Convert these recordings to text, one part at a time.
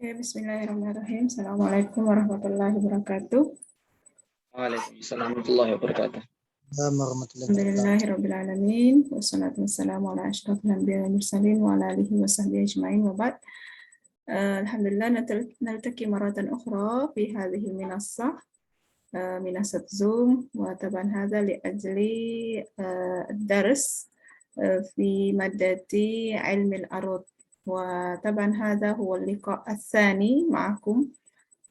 Ya, bismillahirrahmanirrahim. Assalamualaikum warahmatullahi wabarakatuh. Waalaikumsalam warahmatullahi wabarakatuh. Alhamdulillahirabbil alamin wassalatu wassalamu ala asyrofil anbiya'i wal mursalin wa ala alihi wa sahbihi ajma'in wa ba'd. Alhamdulillah naltaqi maratan ukhra fi hadhihi al-minassah minassat Zoom wa taban hadha li ajli ad-dars fi maddati ilmi al-arud wa taban hadha huwa al-liqa' ath-thani ma'akum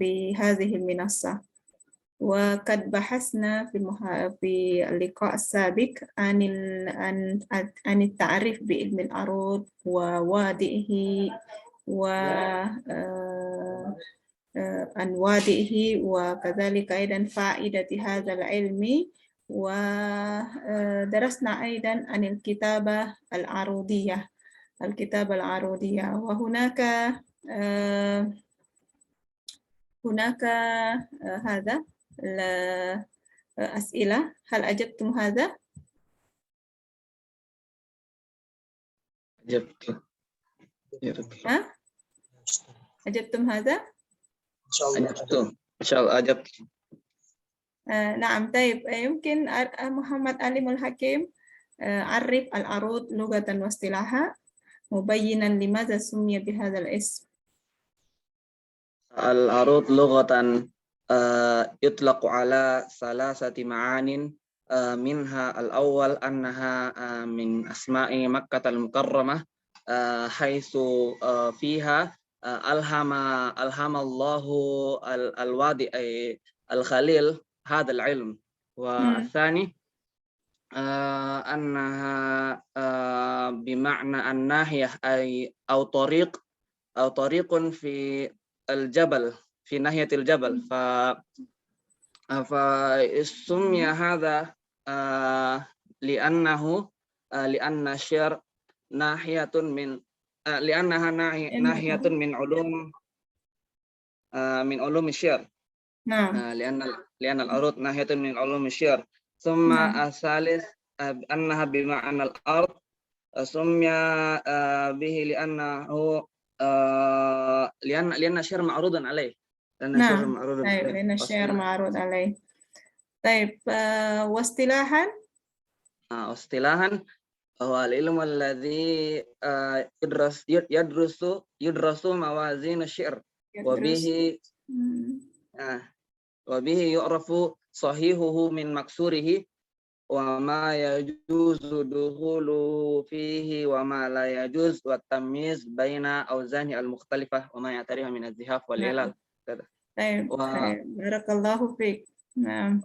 في هذه المنصة. وقد بحثنا في اللقاء السابق عن التعريف بعلم العروض ووادئه وأنواعه وكذلك أيضا فائدة هذا العلم، ودرسنا أيضا عن الكتابة العروضية وهناك هذا الأسئلة. هل أجبتم هذا؟ أجبت. ها؟ أجبتم هذا؟ أجبت. إن شاء الله أجبت. نعم. طيب يمكن محمد علي الحكيم عرف العروض لغة واصطلاحا مبينا لماذا سمي بهذا الاسم. العروض لغة يطلق على ثلاثة معان، منها الأول أنها من أسماء مكة المكرمة، حيث فيها ألهم الله الوادي الخليل هذا العلم. والثاني أنها بمعنى الناحية أو طريق في الجبل، في ناحية الجبل، فسمي هذا لأن الشعر ناحية من لأنها ناحية من علوم الشعر. نعم. لأن العروض ناحية من علوم الشعر. ثم الثالث أنها بمعنى الأرض، سمي به لأن الشعر معروض عليه. نعم. لأن الشعر معروض عليه. طيب واصطلاحا؟ واصطلاحا هو العلم الذي يدرس موازين الشعر، وبه يعرف صحيحه من مكسوره، وما يجوز دخوله فيه وما لا يجوز، والتمييز بين أوزانه المختلفة وما يعتريها من الزحاف والعلل. طيب بارك الله فيك. نعم.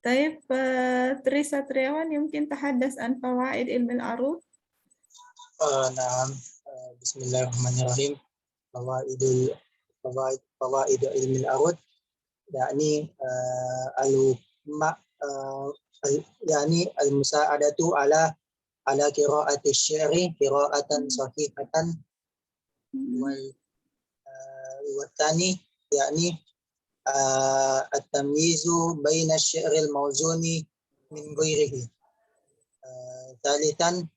طيب Tri Satriawan يمكن تحدث عن فوائد علم العروض. نعم. بسم الله الرحمن الرحيم. فوائد علم العروض يعني يعني المساعدة على قراءة الشعر قراءة صحيحة، والثاني يعني التمييز بين الشعر الموزون من غيره، ثالثا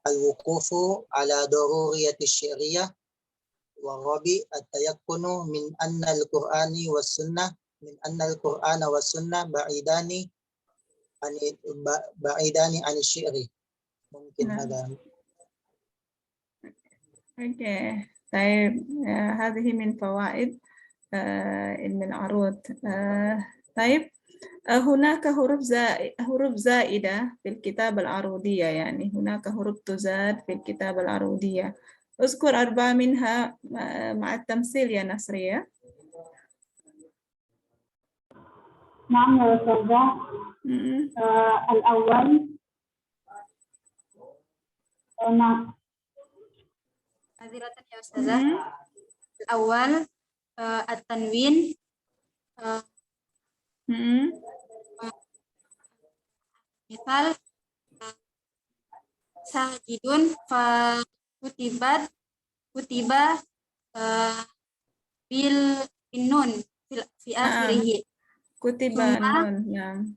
الوقوف على ضرورية الشعرية، والرابع التيقن من أن القرآن والسنة بعيدان عن الشعر. ممكن هذا. طيب هذه من فوائد علم العروض. طيب هناك حروف زائدة في الكتابة العروضية، يعني هناك حروف تزاد في الكتابة العروضية. اذكر 4 منها مع التمثيل يا نصرية. نعم يا أستاذة. الأول نعم. معذرة يا أستاذة. الأول التنوين، مثال ساجدون فكتب بالنون في آخره. كتب النون.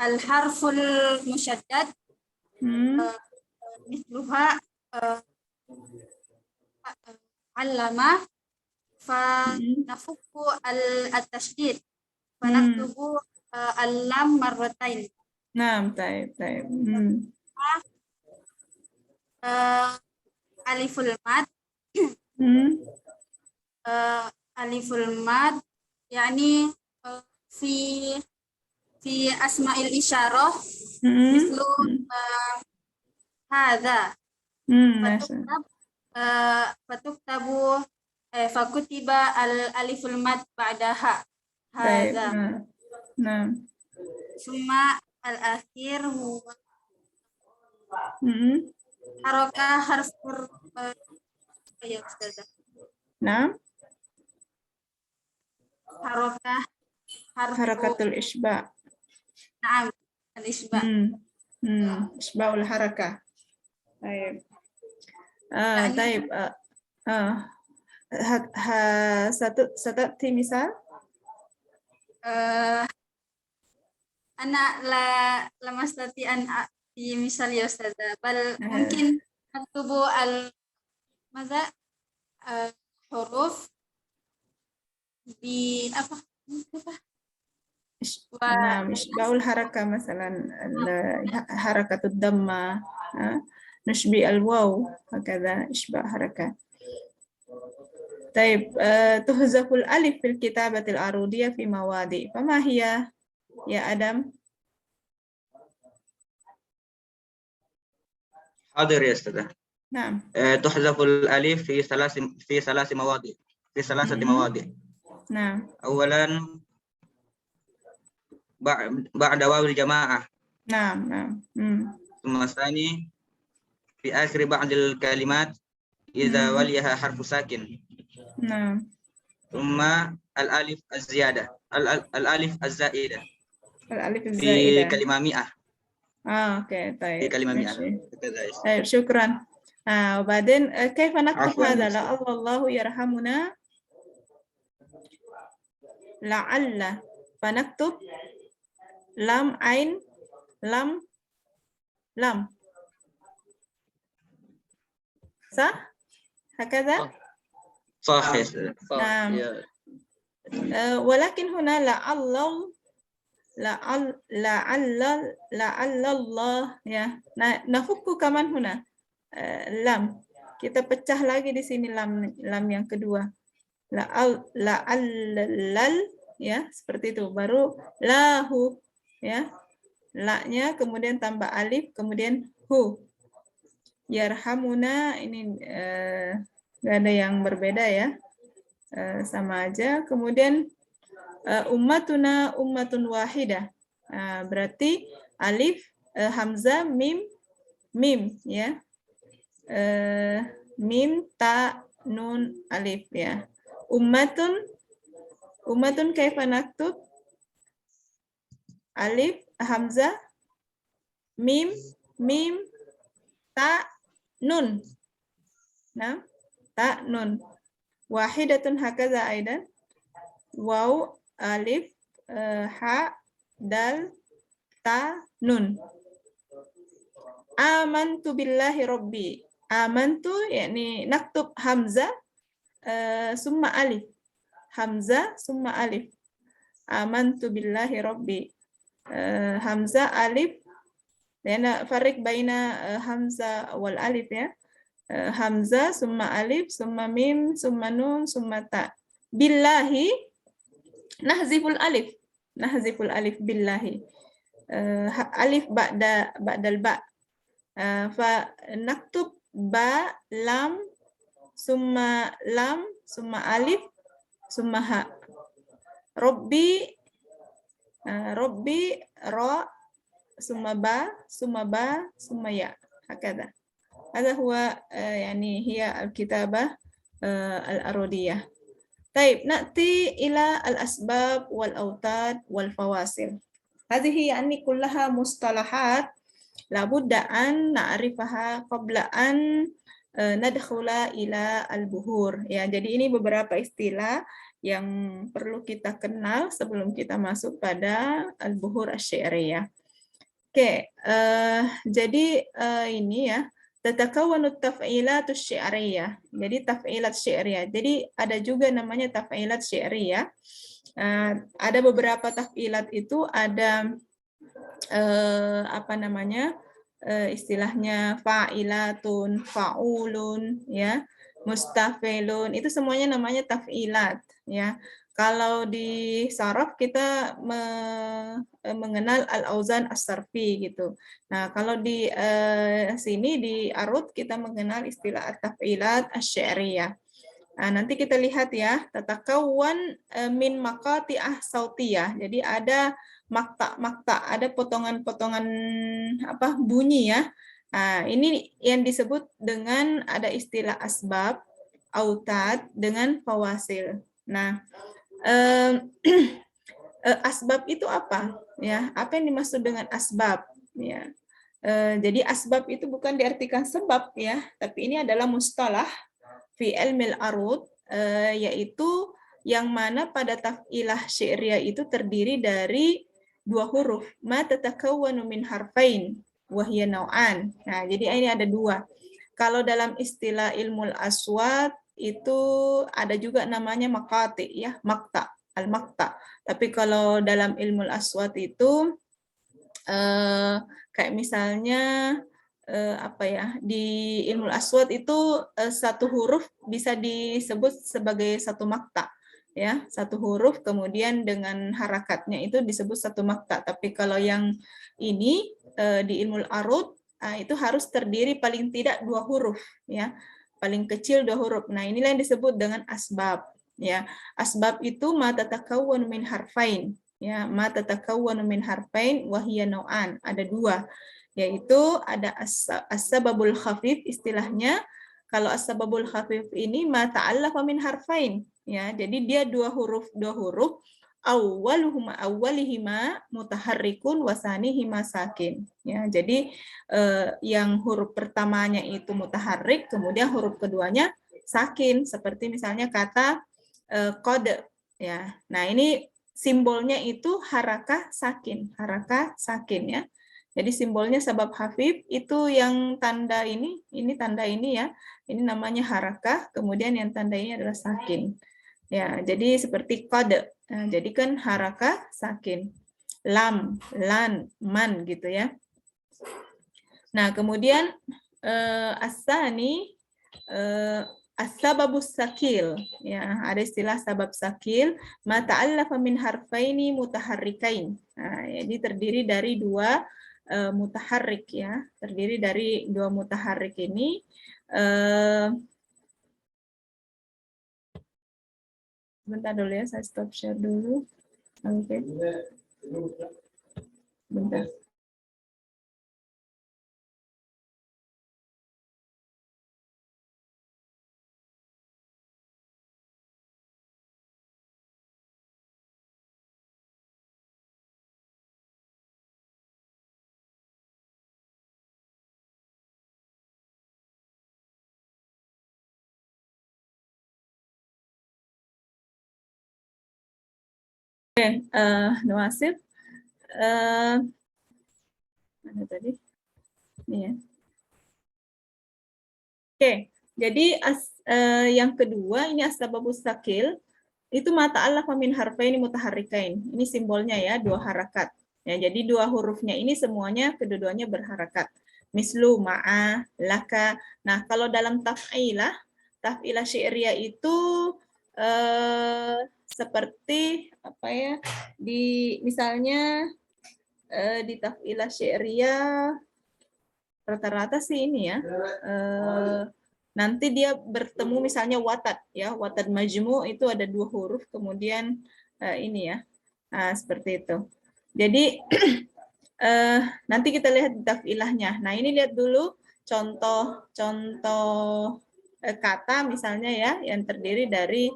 الحرف المشدد مثلها allama fanafukku al-tashdid fanaktubu al-lam marratain. Naam, taib. Aliful mad aliful mad yani fi asma'il isyarah mislu hadza fatuktabu fakutiba aliful mad ba'daha hadza. Naam. Summa al-akhir huwa harokah harf ya Ustazah. Naam. Harokah Harakatul isba'. Naam, al-isba. Isba'ul harakah. Taib. Taib. Satu misal. Anak la mastati an di misal ya Ustazah. Bal mungkin aktubu maza huruf bi apa? Nah, isba'ul harakah masalan harakatud damma, nashbi al-waw, hakadha isba' harakah. Taib, tuhzaful alif fil kitabatil arudiyah fi mawadi. Fama hiya ya Adam? حاضر يا أستاذة. نعم. تحذف الألف في ثلاث مواضع. في ثلاثة مواضع. نعم. أولا بعد واو الجماعة. نعم. ثم الثاني في آخر بعض الكلمات إذا وليها حرف ساكن. نعم. ثم الألف الزيادة الألف الزائدة. الألف الزائدة. في كلمة 100. اوكي طيب. في كلمة 100. طيب شكرا. وبعدين كيف نكتب هذا؟ الله يرحمنا لعل فنكتب لام عين لام صح هكذا صحيح. نعم. ولكن هنا لعل الله ya. Nafukku kaman huna lam. Kita pecah lagi di sini lam yang kedua. La'allal ya, seperti itu. Baru lahu ya. La-nya kemudian tambah alif kemudian hu. Yarhamuna ini enggak ada yang berbeda ya. Sama aja. Kemudian ummatuna ummatun wahidah. Berarti alif, hamzah, mim ya. Mim, ta, nun, alif ya. Ummatun kaifa naktub? Alif, hamzah, mim, ta, nun. Nah, ta, nun. Wahidatun hakaza aidan. Waw, alif, ha, dal, ta, nun. Amantu billahi rabbi. Amantu yakni naktub hamzah summa alif. Hamzah summa alif. Amantu billahi rabbi. Hamzah alif. Liana farik baina hamzah wal alif ya. Hamzah summa alif summa mim summa nun summa ta. Billahi nahziful alif billahi. Alif ba'dal ba. Fa naktub ba lam summa alif summa ha. Rabbi ra summa ba summa ya. Hakada. Hadha huwa yani hiya al-kitabah al-arudiyah. طيب نأتي إلى الأسباب والأوتاد والفواصل. هذه يعني كلها مصطلحات لابد أن نعرفها قبل أن ندخل إلى البحور. Ya, jadi ini beberapa istilah yang perlu kita kenal sebelum kita masuk pada al-buhur asy-syi'riyah. Oke, jadi ini ya tatakawwanu taf'ilatus syi'riyah. Jadi taf'ilat syi'riyah. Jadi ada juga namanya taf'ilat syi'riyah. Ada beberapa taf'ilat itu ada apa namanya? Istilahnya fa'ilatun, fa'ulun, ya, mustafilun, itu semuanya namanya taf'ilat, ya. Kalau di saraf kita mengenal al-auzan as-sarfi gitu. Nah, kalau di sini di arut kita mengenal istilah at-taf'ilat asy-syi'riyah. Nah, nanti kita lihat ya, tatakawwan min maqati'ah sautiyah. Jadi ada makta-makta, ada potongan-potongan apa bunyi ya. Nah, ini yang disebut dengan ada istilah asbab, autad dengan fawasil. Nah, asbab itu apa? Ya, apa yang dimaksud dengan asbab? Ya. Jadi asbab itu bukan diartikan sebab ya, tapi ini adalah mustalah fi ilmil arud, yaitu yang mana pada taf'ilah syi'riyah itu terdiri dari dua huruf, ma tatakawwanu min harfain wa hiya naw'an. Nah, jadi ini ada dua. Kalau dalam istilah ilmul aswat itu ada juga namanya maqati ya, makta, al-makta. Tapi kalau dalam ilmul aswat itu kayak misalnya apa ya, di ilmul aswat itu satu huruf bisa disebut sebagai satu makta ya, satu huruf kemudian dengan harakatnya itu disebut satu makta. Tapi kalau yang ini di ilmul arud itu harus terdiri paling tidak dua huruf ya, paling kecil dua huruf. Nah, inilah yang disebut dengan asbab ya. Asbab itu ma tatakawwanu min harfain ya, ma tatakawwanu min harfain wa hiya naw'an, ada dua, yaitu ada as-sababul khafif istilahnya. Kalau as-sababul khafif ini ma ta'allafa min harfain ya, jadi dia dua huruf awwalihima mutaharrikun wasanihima sakin ya. Jadi yang huruf pertamanya itu mutaharrik, kemudian huruf keduanya sakin, seperti misalnya kata qad ya. Nah, ini simbolnya itu harakah sakin ya. Jadi simbolnya sabab khafif itu yang tanda ini tanda ini ya. Ini namanya harakah, kemudian yang tanda ini adalah sakin. Ya, jadi seperti qad. Nah, jadi kan harakah sakin. Lam, lan, man gitu ya. Nah, kemudian as-sani as-sababus sakil ya, ada istilah sabab sakil, ma ta'allafa min harfaini mutaharrikain. Nah, jadi terdiri dari dua mutaharrik ya, terdiri dari dua mutaharrik ini. Bentar dulu ya, saya stop share dulu. Oke. Bentar. Oke, Nuasif. Mana tadi? Ini ya. Oke, jadi yang kedua ini as-sababus sakil itu ma ta'allafa min harfaini mutaharrikain. Ini simbolnya ya, dua harakat. Ya, jadi dua hurufnya ini semuanya kedua-duanya berharakat. Mislu, ma'a, laka. Nah, kalau dalam taf'ilah syi'riyah itu seperti apa ya? Di misalnya di taf'ilah syi'riyah rata-rata sih ini ya. Nanti dia bertemu misalnya watad ya, watad majmu itu ada dua huruf, kemudian ini ya. Nah, seperti itu. Jadi nanti kita lihat taf'ilahnya. Nah, ini lihat dulu contoh kata misalnya ya, yang terdiri dari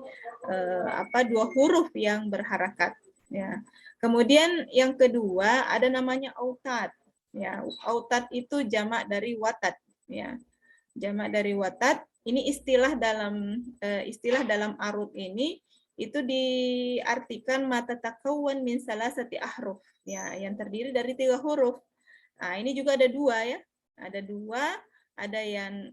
dua huruf yang berharakat ya. Kemudian yang kedua ada namanya autad ya. Autad itu jamak dari watad ya. Jamak dari watad. Ini istilah dalam arud ini itu diartikan ma tatakawwan min salasati ahruf ya, yang terdiri dari 3 huruf. Nah, ini juga ada dua ya. Ada dua. ada yang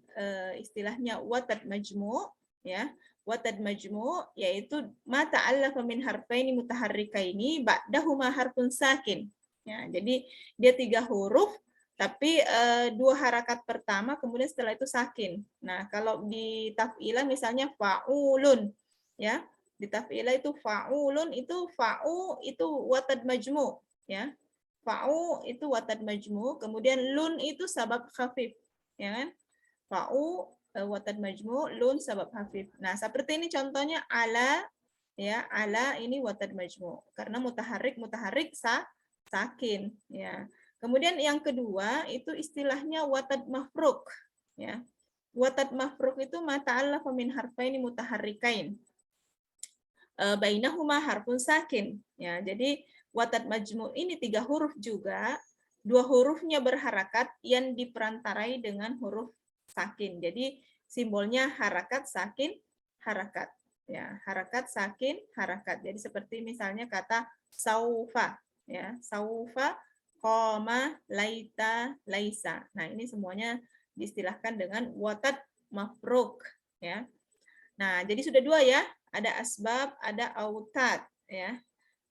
istilahnya watad majmu', ya. Watad majmu' yaitu ma ta'allafa min harfaini mutaharrikaini ba'dahuma harfun sakin. Ya, jadi dia 3 huruf tapi 2 harakat pertama kemudian setelah itu sakin. Nah, kalau di taf'ilah misalnya fa'ulun, ya. Di taf'ilah itu fa'ulun, itu fa'u itu watad majmu', ya. Fa'u itu watad majmu', kemudian lun itu sabab khafif, ya kan? Fa'u watad majmu', lun sabab khafif. Nah, seperti ini contohnya ala, ya, ala ini watad majmu'. Karena mutaharrik sakin, ya. Kemudian yang kedua itu istilahnya watad mafruk, ya. Watad mafruk itu ma ta'allafa min harfaini mutaharrikain. Bainahuma harfun sakin, ya. Jadi watad majmu' ini 3 huruf juga, 2 hurufnya berharakat yang diperantarai dengan huruf sakin. Jadi simbolnya harakat sakin harakat, ya. Harakat sakin harakat. Jadi seperti misalnya kata saufa, ya. Saufa, qoma, laita, laisa. Nah, ini semuanya diistilahkan dengan watad mafruk, ya. Nah, jadi sudah 2 ya, ada asbab, ada autad, ya.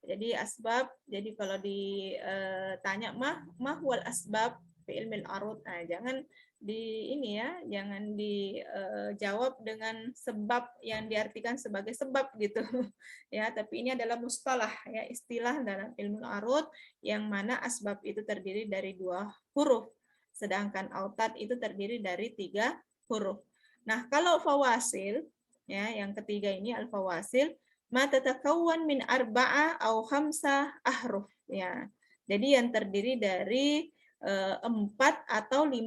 Jadi asbab, jadi kalau ditanya mahwal asbab fi ilmil arud, nah jangan di ini ya, jangan dijawab dengan sebab yang diartikan sebagai sebab gitu ya, tapi ini adalah mustalah ya, istilah dalam ilmu arud yang mana asbab itu terdiri dari 2 huruf, sedangkan autad itu terdiri dari 3 huruf. Nah, kalau fawasil ya, yang ketiga ini al-fawasil ma tatakawwan min arba'a au khamsa ahruf, ya. Jadi yang terdiri dari 4 atau 5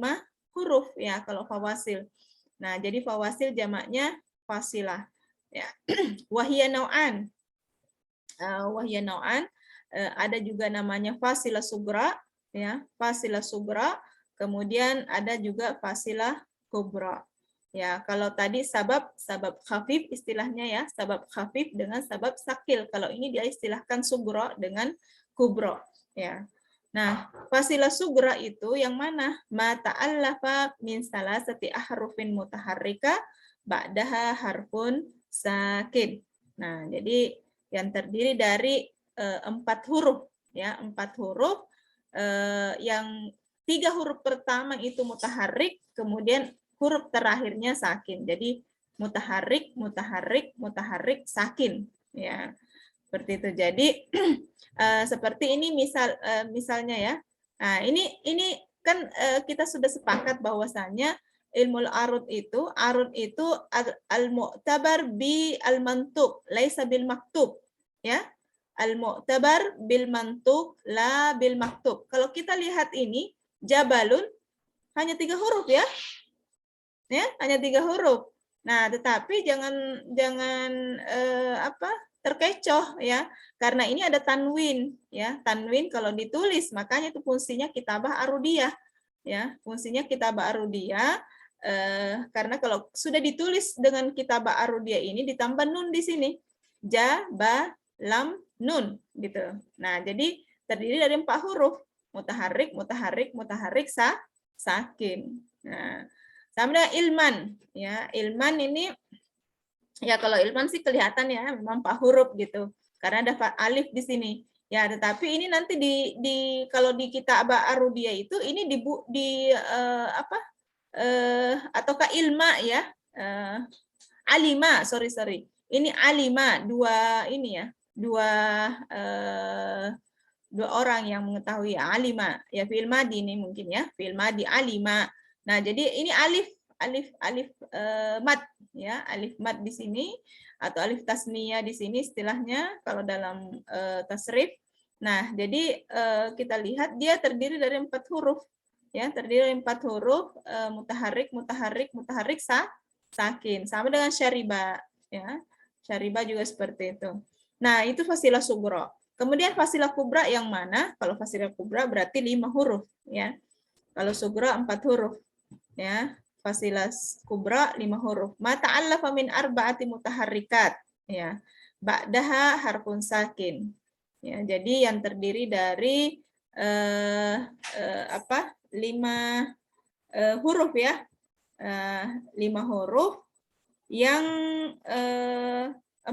huruf ya kalau fawasil. Nah, jadi fawasil jamaknya fasilah, ya. Wahia nau'an. Wahia nau'an, ada juga namanya fasilah sugra, ya, fasilah sugra, kemudian ada juga fasilah kubra. Ya, kalau tadi sabab khafif istilahnya ya, sabab khafif dengan sabab sakil. Kalau ini dia istilahkan sugro dengan kubro, ya. Nah, fasilah sugra itu yang mana? Ma ta'allafa min salasati ahrufin mutaharrika ba'daha harfun sakin. Nah, jadi yang terdiri dari 4 huruf, ya, 4 huruf, yang 3 huruf pertama itu mutaharrik, kemudian huruf terakhirnya sakin. Jadi mutaharrik, mutaharrik, mutaharrik, sakin. Ya, seperti itu. Jadi seperti ini misalnya ya. Nah, ini kan kita sudah sepakat bahwasannya ilmu arud itu al-mu'tabar bi al-mantuq, laisa bil maktub. Ya. Al-mu'tabar bil mantuq, la bil maktub. Kalau kita lihat ini jabalun hanya 3 huruf ya. Ya, hanya 3 huruf. Nah, tetapi jangan terkecoh ya, karena ini ada tanwin ya. Tanwin kalau ditulis makanya itu fungsinya kitabah arudiyah ya. Fungsinya kitabah arudiyah karena kalau sudah ditulis dengan kitabah arudiyah ini ditambah nun di sini. Ja, ba, lam, nun gitu. Nah, jadi terdiri dari 4 huruf. Mutaharrik, mutaharrik, mutaharrik, sakin. Nah, sama dengan ilman, ya. Ilman ini, ya kalau ilman sih kelihatan ya, memang 4 huruf gitu, karena ada alif di sini. Ya, tetapi ini nanti kalau di kitabah arudiyah itu ini ataukah ilma ya, alima, sorry. Ini alima, 2 ini ya, 2 orang yang mengetahui alima, ya fi'il madi ini mungkin ya, fi'il madi alima. Nah, jadi ini alif mad ya, alif mad di sini atau alif tasniyah di sini istilahnya kalau dalam tasrif. Nah, jadi kita lihat dia terdiri dari 4 huruf ya, terdiri dari 4 huruf, mutaharrik, mutaharrik, mutaharrik, sakin. Sama dengan syariba ya. Syariba juga seperti itu. Nah, itu fasilah sugro. Kemudian fasilah kubra yang mana? Kalau fasilah kubra berarti 5 huruf ya. Kalau sugro 4 huruf. Ya, fasilah kubra 5 huruf. Ma ta'allafa min arba'ati mutaharrikat, ya. Ba'daha harfun sakin. Ya, jadi yang terdiri dari 5 huruf ya. 5 huruf yang 4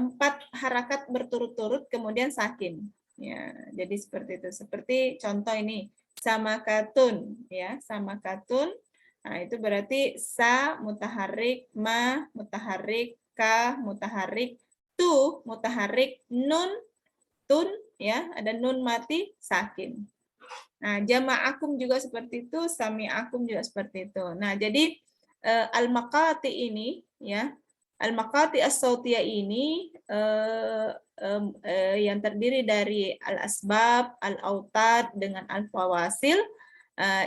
harakat berturut-turut kemudian sakin. Ya, jadi seperti itu. Seperti contoh ini, samakatun, ya, samakatun. Nah, itu berarti sa mutaharik, ma mutaharik, ka mutaharik, tu mutaharik, nun, tun, ya, ada nun mati sakin. Nah, jama'akum juga seperti itu, sami'akum juga seperti itu. Nah, jadi al-maqati ini, ya, al-maqati as-sautiyah ini yang terdiri dari al-asbab, al-autad dengan al-fawasil,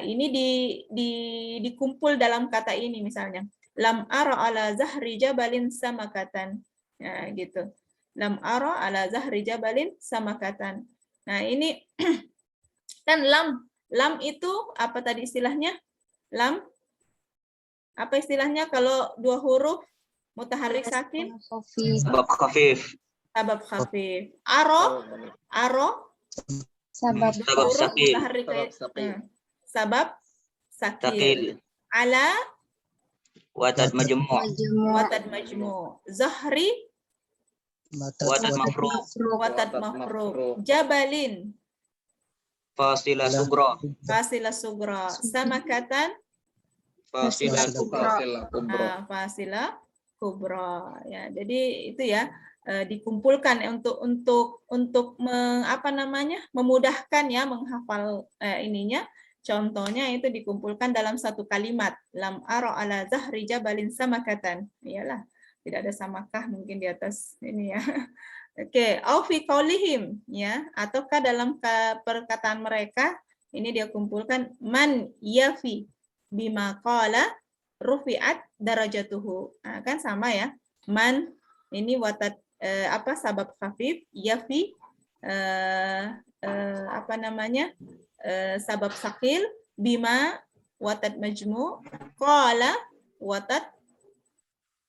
ini dikumpul dalam kata ini misalnya. Lam ara ala zahri jabalin samakatan. Nah, gitu. Lam ara ala zahri jabalin samakatan. Nah, ini kan lam itu apa tadi istilahnya? Lam apa istilahnya kalau 2 huruf mutaharrik sakin? Sabab khafif. Sabab khafif. Aro Sabab huruf sakil. mutaharrik sabab sakil. Sakil. Ala Watad majmu'. watad majmu. Zahri Watad mafruq. watad mafruq. Jabalin Fasilah sugra. fasilah sugra. Samakatan Fasilah kubra. fasilah kubra. Ya, jadi itu ya dikumpulkan untuk memudahkan ya menghafal ininya. Contohnya itu dikumpulkan dalam satu kalimat. Lam ara ala zahri jabalin samakatan. Iyalah, tidak ada samakah mungkin di atas ini ya. Oke, au fi qaulihim ya, ataukah dalam perkataan mereka ini dia kumpulkan man yafi bima qala rufi'at darajatuhu. Nah, kan sama ya. Man ini watat sabab khafif, yafi sabab sakil, bima watat majmu, qala watat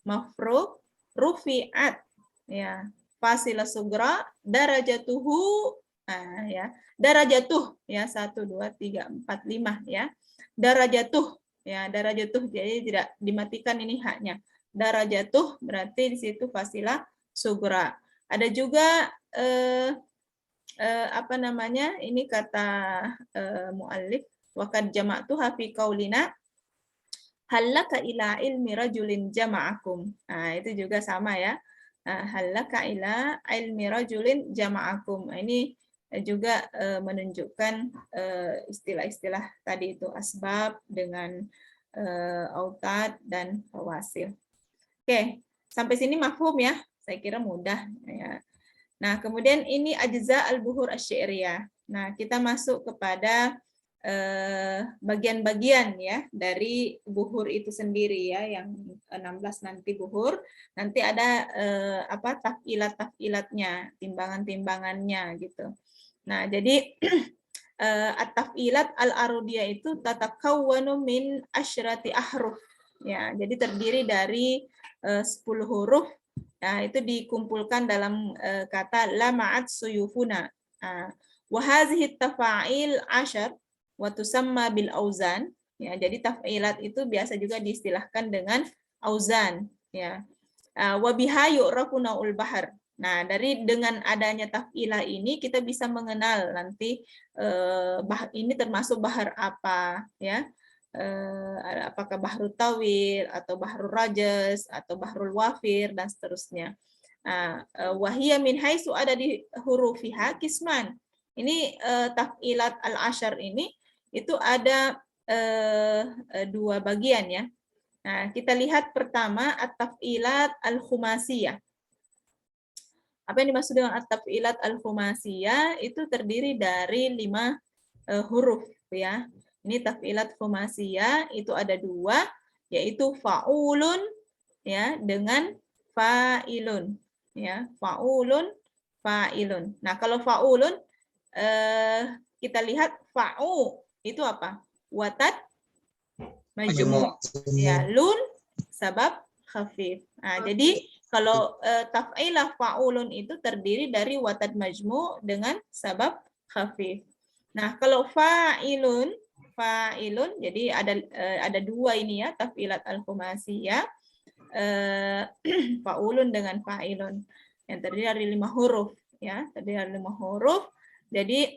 mafruq, rufi'at ya. Fasilah sugra darajatuhu, nah ya, darajatuh ya 1 2 3 4 5 ya. Darajatuh ya, darajatuh jadi tidak dimatikan ini haknya. Darajatuh berarti di situ fasilah sugra. Ada juga ini kata muallif waqad jama'tuha fi qaulina halaka ila ilmi rajulin jama'akum. Nah, itu juga sama ya. Halaka ila ilmi rajulin jama'akum. Ini juga menunjukkan istilah-istilah tadi itu asbab dengan autad dan fawasil. Oke, sampai sini mafhum ya. Saya kira mudah ya. Nah, kemudian ini ajza al-buhur asy-syi'riyah. Nah, kita masuk kepada bagian-bagian ya dari buhur itu sendiri ya, yang 16 nanti buhur, nanti ada taf'ilat-taf'ilatnya, timbangan-timbangannya gitu. Nah, jadi at-taf'ilat al-arudiyah itu tatakawwanu min asyrati ahruf ya, jadi terdiri dari 10 huruf. Nah, itu dikumpulkan dalam kata lama'at suyufuna. Wa hadhihi tafa'il asyar wa tusamma bil auzan ya, jadi taf'ilat itu biasa juga diistilahkan dengan auzan ya. Wa biha yu'rafu naul bahar. Nah, dengan adanya taf'ilah ini kita bisa mengenal nanti ini termasuk bahar apa ya. Apakah bahrul tawil atau bahrul rajas atau bahrul wafir dan seterusnya. Wahiyya min haitsu ada di hurufiha kisman. Ini taf'ilat al-asyar ini itu ada 2 bagian ya. Nah, kita lihat pertama at-taf'ilat al-khumasiyah. Apa yang dimaksud dengan at-taf'ilat al-khumasiyah? Itu terdiri dari 5 huruf ya. Ini taf'ilat khumasiyah itu ada 2, yaitu fa'ulun ya dengan fa'ilun ya. Fa'ulun, fa'ilun. Nah, kalau fa'ulun kita lihat fa'u itu apa? Watad majmu' ya, lun sabab khafif. Nah, jadi kalau taf'ilah fa'ulun itu terdiri dari watad majmu' dengan sabab khafif. Nah, kalau fa'ilun fa'ilun. Jadi ada dua ini ya, taf'ilat al-khumasiyah. Fa'ulun dengan fa'ilun yang terdiri dari 5 huruf ya, terdiri dari 5 huruf. Jadi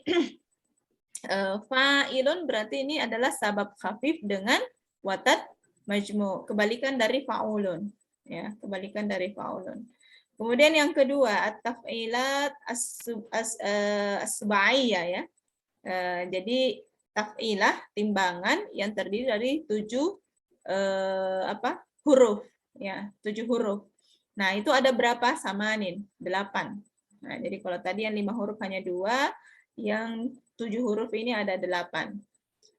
fa'ilun berarti ini adalah sabab khafif dengan watat majmu', kebalikan dari fa'ulun ya, kebalikan dari fa'ulun. Kemudian yang kedua at-taf'ilat as-subaiyah ya. Jadi taf'ilah timbangan yang terdiri dari 7 huruf ya, 7 huruf. Nah, itu ada berapa samanin? 8. Nah, jadi kalau tadi yang 5 huruf hanya 2, yang 7 huruf ini ada 8.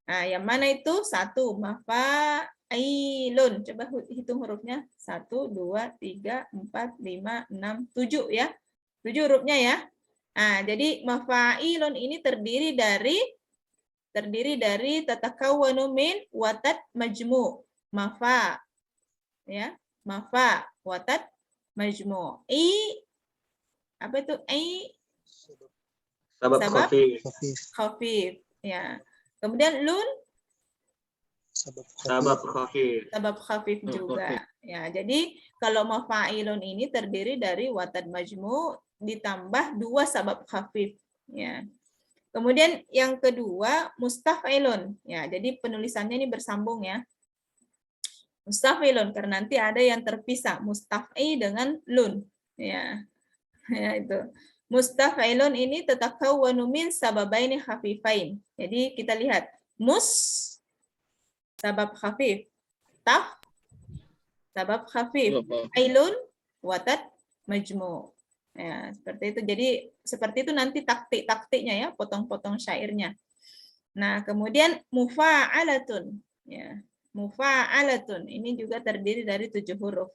Nah, yang mana itu? 1 mafa'ilun. Coba hitung hurufnya. 1 2 3 4 5 6 7 ya. 7 hurufnya ya. Nah, jadi mafa'ilun ini terdiri dari tatakawwanu min watat majmu'. Mafa ya. Mafa watat majmu'. Apa itu? Sabab khafif. Khafif ya. Kemudian lun Sabab khafif. sabab khafif juga ya. Jadi kalau mafa'ilun ini terdiri dari watat majmu' ditambah 2 sabab khafif ya. Kemudian yang kedua mustaf'ilun ya. Jadi penulisannya ini bersambung ya. Mustaf'ilun karena nanti ada yang terpisah mustaf'i dengan lun ya. Ya itu. Mustaf'ilun ini tatakawwanu min sababaini khafifain. Jadi kita lihat sabab khafif, taf sabab khafif, ailun watat majmu'. Ya, seperti itu. Jadi seperti itu nanti taktiknya ya, potong-potong syairnya. Nah, kemudian mufa'alatun ya. Mufa'alatun ini juga terdiri dari 7 huruf.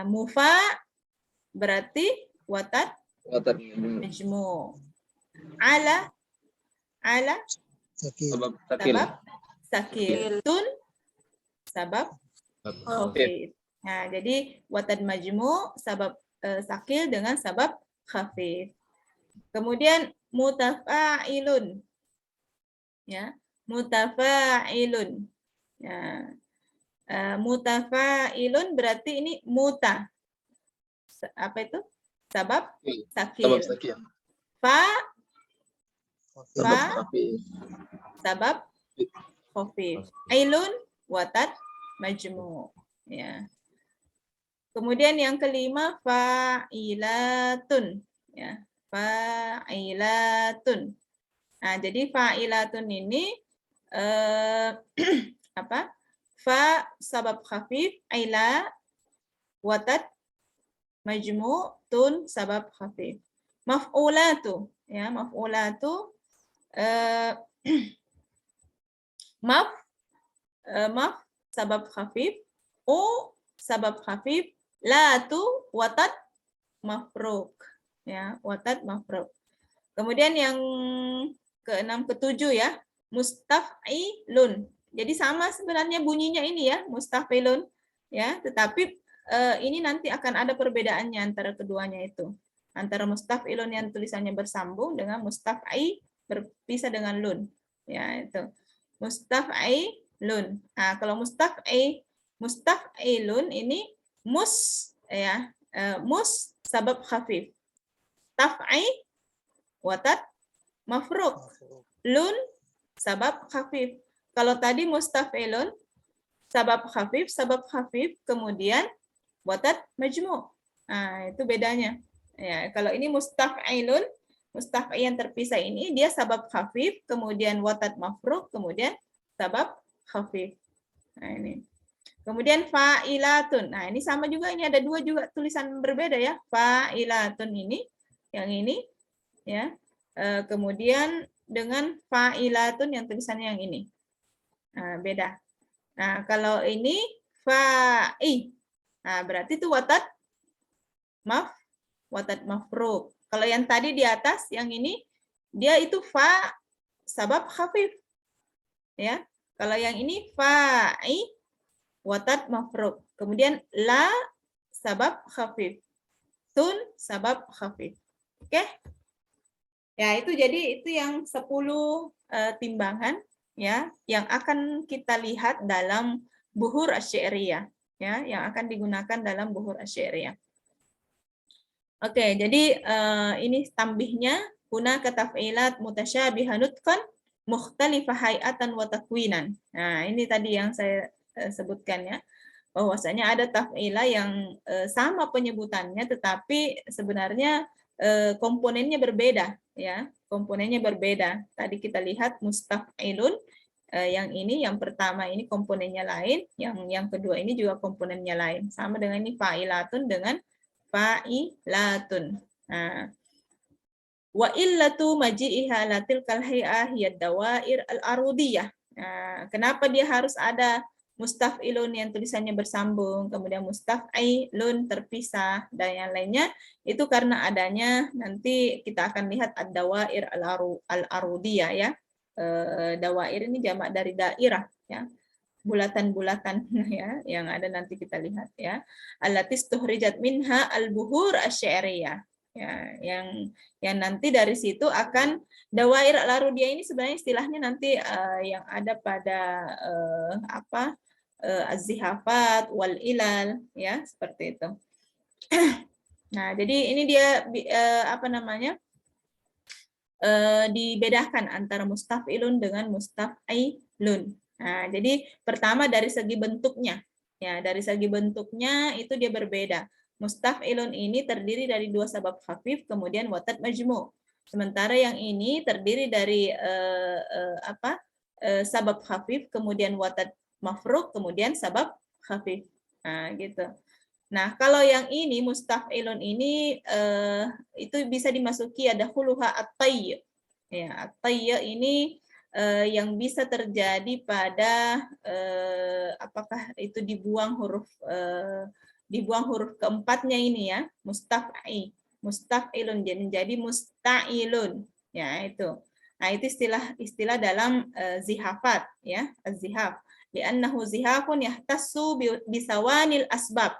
Mufa berarti watat majmu'. Ala Sabab sakil. Tun sabab khafif. Nah, jadi watat majmu' sabab sakil dengan sabab khafif. Kemudian mutafa'ilun. Ya, mutafa'ilun. Ya. Mutafa'ilun berarti ini muta. Apa itu? Sabab sakil. Sabab khafif. Ailun watat majmu'. Ya. Kemudian yang kelima fa'ilatun ya. Fa'ilatun. Nah, jadi fa'ilatun ini fa sabab khafif, aila watat majmu' tun sabab khafif. Maf'ulatu ya, maf'ulatu maf sabab khafif, sabab khafif, latu watat mafruk ya, watat mafruk. Kemudian yang keenam ketujuh ya, mustaf'ilun. Jadi sama sebenarnya bunyinya ini ya, mustaf'ilun ya, tetapi ini nanti akan ada perbedaannya antara keduanya itu. Antara mustaf'ilun yang tulisannya bersambung dengan mustaf'i berpisah dengan lun. Ya, itu. Mustaf'ilun. Nah, kalau mustaf'ilun ini ya, sabab khafif. Taf'i watat mafruk. Lun sabab khafif. Kalau tadi mustaf'ilun sabab khafif kemudian watat majmu'. Nah, itu bedanya. Ya, kalau ini mustaf'ilun, mustaf'i yang terpisah ini dia sabab khafif, kemudian watat mafruk, kemudian sabab khafif. Nah, ini. Kemudian fa'ilatun. Nah, ini sama juga, ini ada 2 juga tulisan berbeda ya. Fa'ilatun ini, yang ini ya. Kemudian dengan fa'ilatun yang tulisannya yang ini. Nah, beda. Nah, kalau ini fa'i. Nah, berarti itu watat mafruk. Kalau yang tadi di atas yang ini dia itu fa sabab khafif. Ya. Kalau yang ini fa'i watat mafruk. Kemudian la sabab khafif. Tun sabab khafif. Oke? Ya, itu jadi itu yang 10 timbangan ya yang akan kita lihat dalam buhur asy-syi'riyah, ya yang akan digunakan dalam buhur asy-syi'riyah. Oke, jadi ini tambihnya hunaka taf'ilat mutasyabiha nutqan mukhtalifah hay'atan wa takwinan. Nah, ini tadi yang saya sebutkan ya, bahwasanya ada taf'ilah yang sama penyebutannya tetapi sebenarnya komponennya berbeda ya, komponennya berbeda. Tadi kita lihat mustaf'ilun, yang ini yang pertama ini komponennya lain, yang kedua ini juga komponennya lain. Sama dengan ini fa'ilatun dengan fa'ilatun. Nah, wa illatu maji'iha latil kalhai'ah hiya dawair al-arudiyah. Nah, kenapa dia harus ada mustaf'ilun yang tulisannya bersambung, kemudian mustaf'ilun terpisah dan yang lainnya, itu karena adanya nanti kita akan lihat ad-dawair al-arudiyah ya. Dawair ini jamak dari dairah ya. Bulatan-bulatan ya yang ada nanti kita lihat ya, allatis tuhrijat minha al-buhur asy-syi'riyah ya, yang nanti dari situ akan dawair al-arudiyah ini sebenarnya istilahnya nanti yang ada pada az-zihafat wal ilal ya, seperti itu. Nah, jadi ini dia dibedakan antara mustaf'ilun dengan mustaf'ilun. Nah, jadi pertama dari segi bentuknya. Ya, dari segi bentuknya itu dia berbeda. Mustaf'ilun ini terdiri dari dua sabab khafif kemudian watad majmu'. Sementara yang ini terdiri dari sabab khafif kemudian watad mafruq kemudian sabab khafif. Nah, gitu. Nah, kalau yang ini mustaf'ilun ini itu bisa dimasuki ada huluha at-tayy. Ya, at-tayy ini yang bisa terjadi pada apakah itu dibuang huruf keempatnya ini ya, mustaf'ilun menjadi musta'ilun. Ya, itu. Nah, itu istilah dalam zihafat ya, az-zihaf. Li'annahu zihafun yahtassu bisawanil asbab.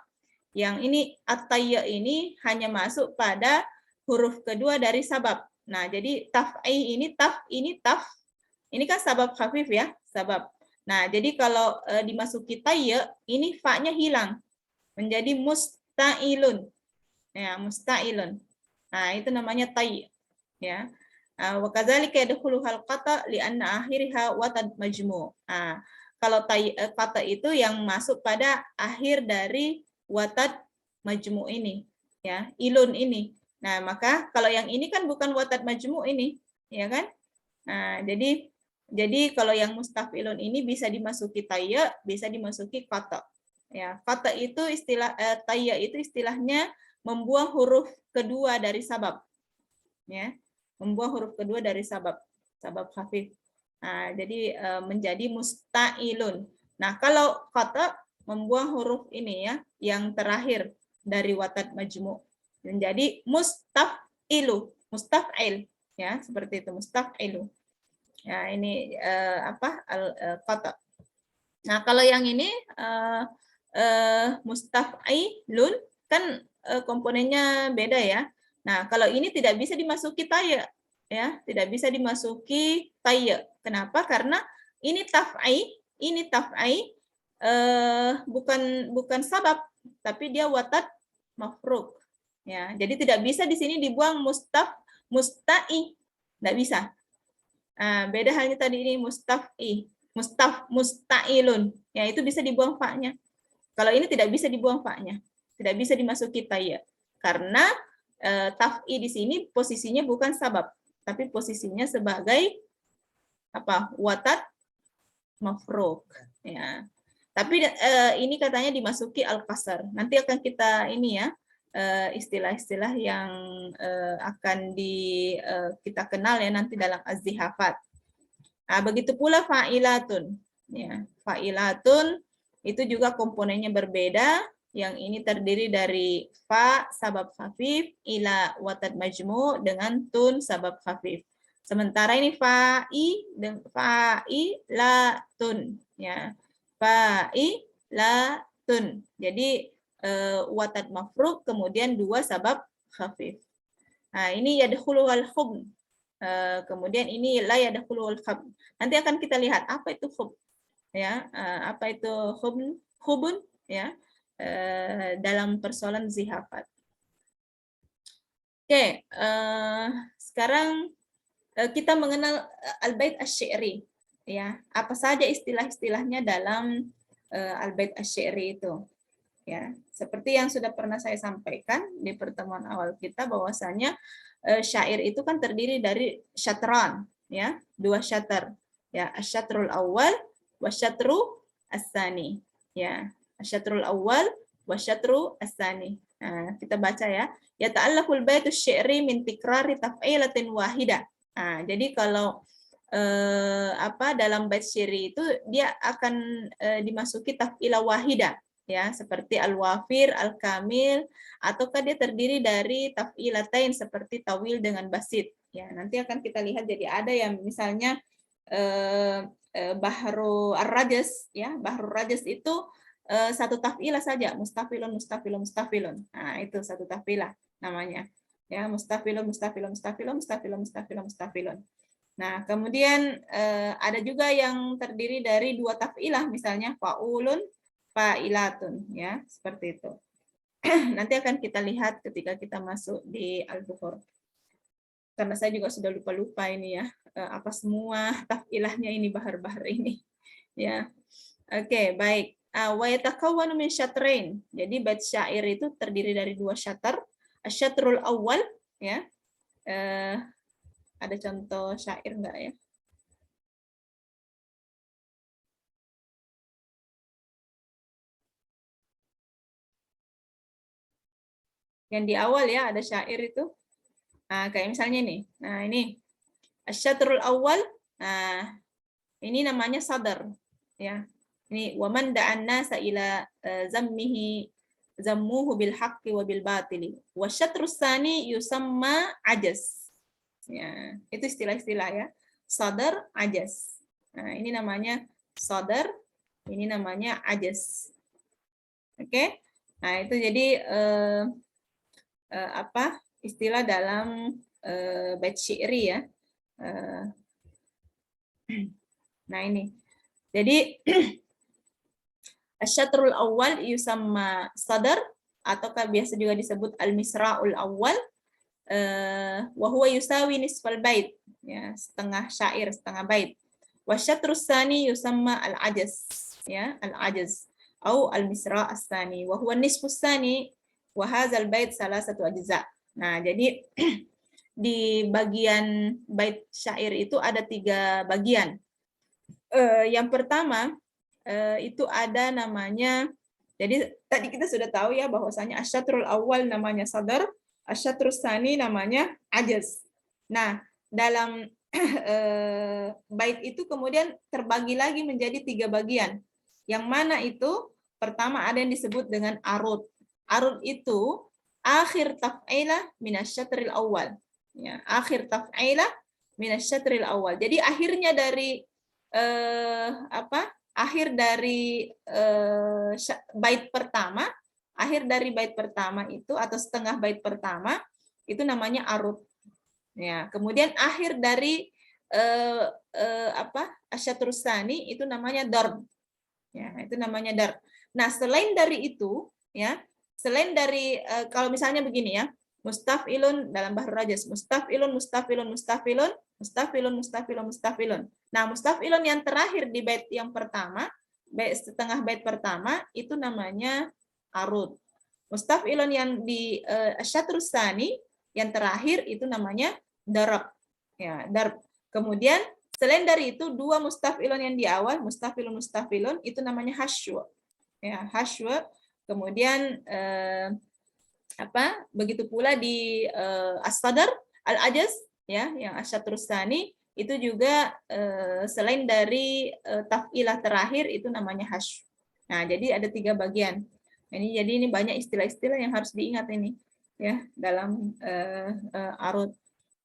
Yang ini at-tayy ini hanya masuk pada huruf kedua dari sabab. Nah, jadi taf'i ini ini kan sabab khafif ya, sabab. Nah, jadi kalau dimasuki tayy ini fa-nya hilang menjadi musta'ilun. Ya, musta'ilun. Nah, itu namanya tayy ya. Wa kadzalika yadkhulu hal qata li anna akhiriha watad majmu'. Nah, kalau kata itu yang masuk pada akhir dari watad majmu' ini ya, ilun ini. Nah, maka kalau yang ini kan bukan watad majmu' ini, ya kan? Nah, jadi kalau yang mustaf'ilun ini bisa dimasuki tayy, bisa dimasuki qata. Ya, qata itu tayy itu istilahnya membuang huruf kedua dari sabab. Ya. Membuang huruf kedua dari sabab khafif. Nah, jadi menjadi musta'ilun. Nah, kalau qata membuang huruf ini ya, yang terakhir dari watad majmu' menjadi mustaf'il ya, seperti itu mustaf'ilu. Ya, ini qata. Nah, kalau yang ini mustaf'ilun kan komponennya beda ya. Nah, kalau ini tidak bisa dimasuki tayy ya, tidak bisa dimasuki tayy. Kenapa? Karena ini taf'i bukan sabab, tapi dia watad mafruq. Ya, jadi tidak bisa di sini dibuang musta'i, tidak bisa. Beda halnya tadi ini musta'ilun. Ya, itu bisa dibuang fa-nya. Kalau ini tidak bisa dibuang fa-nya, tidak bisa dimasuki tayy. Karena taf'i di sini posisinya bukan sabab, tapi posisinya sebagai watad mafruq. Ya. Tapi ini katanya dimasuki al-qasar. Nanti akan kita ini ya, istilah-istilah yang akan kita kenal ya nanti dalam az-zihafat. Nah, begitu pula fa'ilatun. Ya, fa'ilatun itu juga komponennya berbeda. Yang ini terdiri dari fa sabab khafif, ila watad majmu' dengan tun sabab khafif. Sementara ini fa'ilatun ya. Fa'ilatun. Jadi watad mafruq kemudian dua sabab khafif. Nah, ini yadkhulu al-hukm. Kemudian ini la yadkhulul khab. Nanti akan kita lihat apa itu khub, ya, apa itu khubun, ya, dalam persoalan zihafat. Oke, sekarang kita mengenal al-bait asy-syi'ri, ya. Apa saja istilah-istilahnya dalam al-bait asy-syi'ri itu, ya. Seperti yang sudah pernah saya sampaikan di pertemuan awal kita, bahwasanya syair itu kan terdiri dari syatran, ya, 2 syatr, ya, asyatrul awal wasyatru as-tsani, ya, asyatrul awal wasyatru as-tsani. Nah, kita baca ya. Ya ta'allaqul baitu syi'ri min tikrari taf'ilatin wahidah. Nah, jadi kalau dalam bait syi'ri itu dia akan dimasuki taf'ilah wahidah, ya, seperti al-wafir, al-kamil, ataukah dia terdiri dari taf'ilatain seperti tawil dengan basit. Ya, nanti akan kita lihat, jadi ada yang misalnya bahru ar-rajas, ya, bahru rajas itu satu taf'ilah saja, mustafilun mustafilun mustafilun. Nah, itu satu taf'ilah namanya. Ya, mustafilun mustafilun mustafilun mustafilun mustafilun mustafilun. Nah, kemudian ada juga yang terdiri dari 2 taf'ilah, misalnya faulun fa'ilatun, ya, seperti itu. Nanti akan kita lihat ketika kita masuk di Al-Bukhari. Karena saya juga sudah lupa-lupa ini ya, apa semua taf'ilahnya ini, bahar-bahar ini. Ya. Oke, baik. Wa yatakawwanu min syatrain. Jadi bait syair itu terdiri dari 2 syatr. Asyatrul awal, ya. Ada contoh syair enggak ya? Yang di awal ya ada syair itu. Nah, kayak misalnya nih. Nah, ini asyatrul awal. Nah, ini namanya sadar, ya. Ini waman da'an nasa ila zammihi zammuhu bil haqqi wa bil batili. Wa syatrus tsani yusamma ajaz. Ya, itu istilah-istilah ya. Sadar, ajaz. Nah, ini namanya sadar, ini namanya ajaz. Oke? Nah, itu jadi istilah dalam bait syi'ri ya. Nah, ini. Jadi asyatrul awal yusamma sadar, ataukah biasa juga disebut al-misra'ul awal, wa huwa yusawi nisfal bait, ya, setengah syair, setengah bait. Wa syatrus tsani yusamma al-ajaz, ya, al-ajaz atau al-misra' as-tsani wa huwa nisfus tsani wa hadzal bait salasatu ajza. Nah, jadi di bagian bait syair itu ada 3 bagian. Yang pertama itu ada namanya, jadi tadi kita sudah tahu ya bahwasanya asyatrul awal namanya sadar, asyatrus tsani namanya ajaz. Nah, dalam bait itu kemudian terbagi lagi menjadi 3 bagian. Yang mana itu? Pertama ada yang disebut dengan arud. Arud itu akhir taf'ilah minasyatril awal. Ya, akhir taf'ilah minasyatril awal. Jadi akhirnya dari akhir dari bait pertama, akhir dari bait pertama itu atau setengah bait pertama itu namanya arud. Ya, kemudian akhir dari asyatrus tsani itu namanya darb. Ya, itu namanya darb. Nah, selain dari itu, ya, selain dari kalau misalnya begini ya, mustafilun dalam bahru rajas, mustafilun mustafilun mustafilun mustafilun mustafilun mustafilun. Nah, mustafilun yang terakhir di bait yang pertama, setengah bait pertama itu namanya arud. Mustafilun yang di asyatrus tsani yang terakhir itu namanya darab. Ya, darab. Kemudian selain dari itu 2 mustafilun yang di awal, mustafilun mustafilun itu namanya hasywa. Ya, hasywa. Kemudian begitu pula di as-sadar, al-ajaz, ya, yang asyatrus tsani itu juga selain dari taf'ilah terakhir itu namanya hasy. Nah, jadi ada 3 bagian. Jadi ini banyak istilah-istilah yang harus diingat ini ya dalam arud.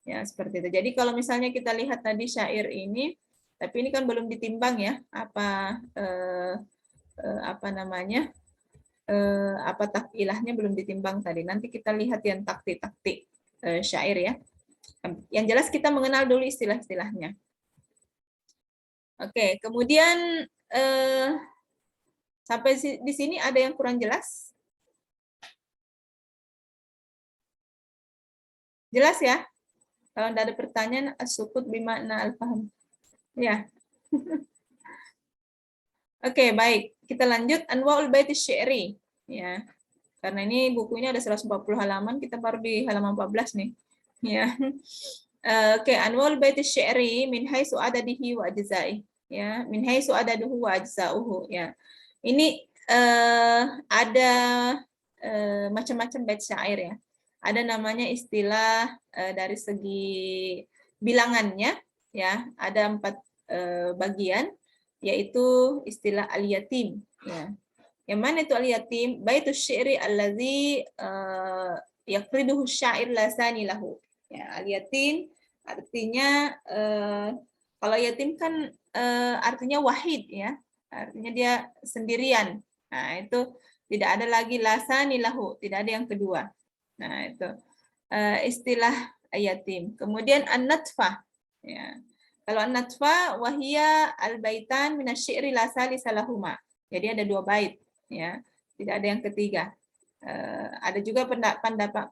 Ya, seperti itu. Jadi kalau misalnya kita lihat tadi syair ini, tapi ini kan belum ditimbang ya, taf'ilahnya belum ditimbang tadi. Nanti kita lihat yang taktik-taktik syair ya. Yang jelas kita mengenal dulu istilah-istilahnya. Oke, kemudian sampai di sini ada yang kurang jelas? Jelas ya? Kalau tidak ada pertanyaan, as-sukut bimakna al-faham. Ya. Oke, baik. Kita lanjut anwaul bait syi'ri. Ya. Karena ini bukunya ada 140 halaman, kita baru di halaman 14 nih. Ya. Oke, anwaul bait syi'ri min haitsu adadihi wa ajza'i. Ya, min haitsu adaduhu wa ajza'uhu. Ya. Ini ada macam-macam bait syair ya. Ada namanya istilah dari segi bilangannya ya, ada 4 bagian, yaitu istilah al-yatim ya. Yang mana itu al-yatim? Baitus syi'ri allazi yaqriduhu syair lasani lahu. Ya, al-yatim artinya kalau yatim kan artinya wahid ya. Artinya dia sendirian. Nah, itu tidak ada lagi lasani lahu, tidak ada yang kedua. Nah, itu istilah yatim. Kemudian an-natfah ya. Kalau an-natfah wahia al-baitan minasy-syi'ri la salisa lahuma. Jadi ada 2 bait ya. Tidak ada yang ketiga. Ada juga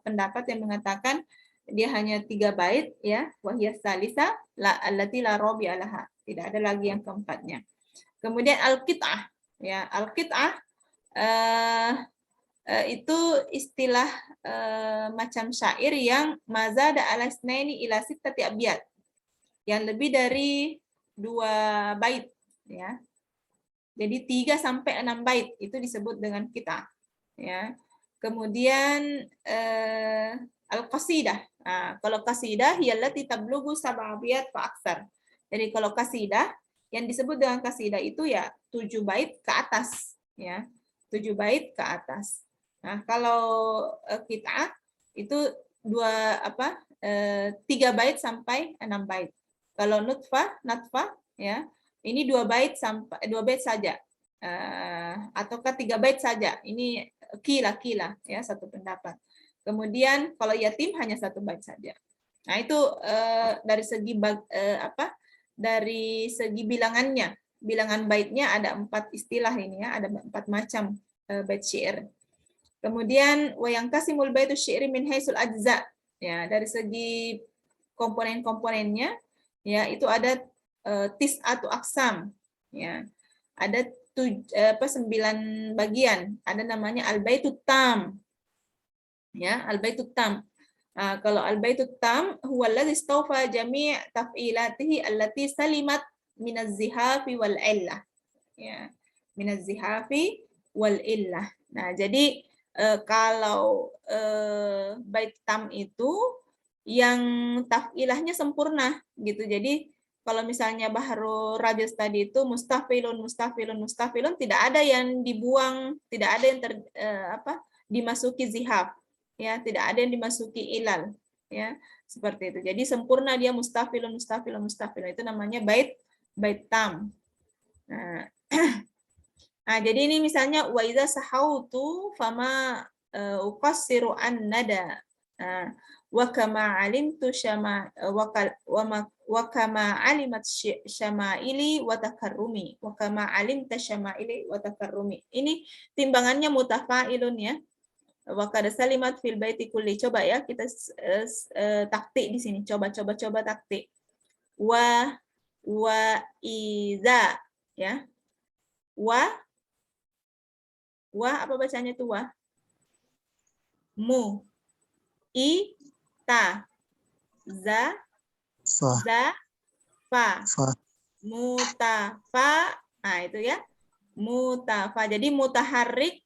pendapat yang mengatakan dia hanya 3 bait ya, wahia salisa la allati la rabi alaha. Tidak ada lagi yang keempatnya. Kemudian al-qit'ah ya, al-qit'ah itu istilah macam syair yang mazada ala isnaini ila sittati abyat, yang lebih dari 2 bait ya. Jadi 3 sampai 6 bait itu disebut dengan kita ya. Kemudian al-qasidah. Nah, kalau qasidah yallati tablughu sab'a abyat fa aksar. Jadi kalau qasidah yang disebut dengan qasidah itu ya 7 bait ke atas ya. 7 bait ke atas. Nah, kalau kita itu 3 bait sampai 6 bait. Kalau natfah ya, ini 2 bait sampai 2 bait saja. Ataukah 3 bait saja. Ini kila ya, satu pendapat. Kemudian kalau yatim hanya 1 bait saja. Nah, itu dari segi dari segi bilangannya. Bilangan baitnya ada 4 istilah ini ya, ada 4 macam bait syair. Kemudian wayang kasimul baitu syi'ri min haitsul ajza. Ya, dari segi komponen-komponennya ya itu ada tis'atu aqsam. Ya. Ada 9 bagian. Ada namanya al-baitut tam. Ya, al-baitut tam. Kalau al-baitut tam huwa alladhi istawfa jami' taf'ilatihi allati salimat minaz zihafi wal illah. Ya, minaz zihafi wal illah. Nah, jadi kalau bait tam itu yang taf'ilahnya sempurna gitu. Jadi kalau misalnya baharu rajaz tadi itu mustafilun tidak ada yang dibuang, tidak ada yang dimasuki zihaf ya, tidak ada yang dimasuki ilal ya, seperti itu. Jadi sempurna dia mustafilun itu namanya bait tam. Nah, jadi ini misalnya wa idza sahautu fama uqassiru an nada. Wa kama alimtu syama wa kama alimat syama'ili wa takarrumi. Wa kama alimta syama'ili wa takarrumi. Ini timbangannya mutafa'ilun ya. Wa qad salimat fil baiti kulli. Coba ya kita taktik di sini. Coba taktik. Wa idza ya. Wa apa bacanya itu wa? Mu. Ta. Za. Fa. Mutafa. Nah, itu ya. Mutafa. Jadi mutaharrik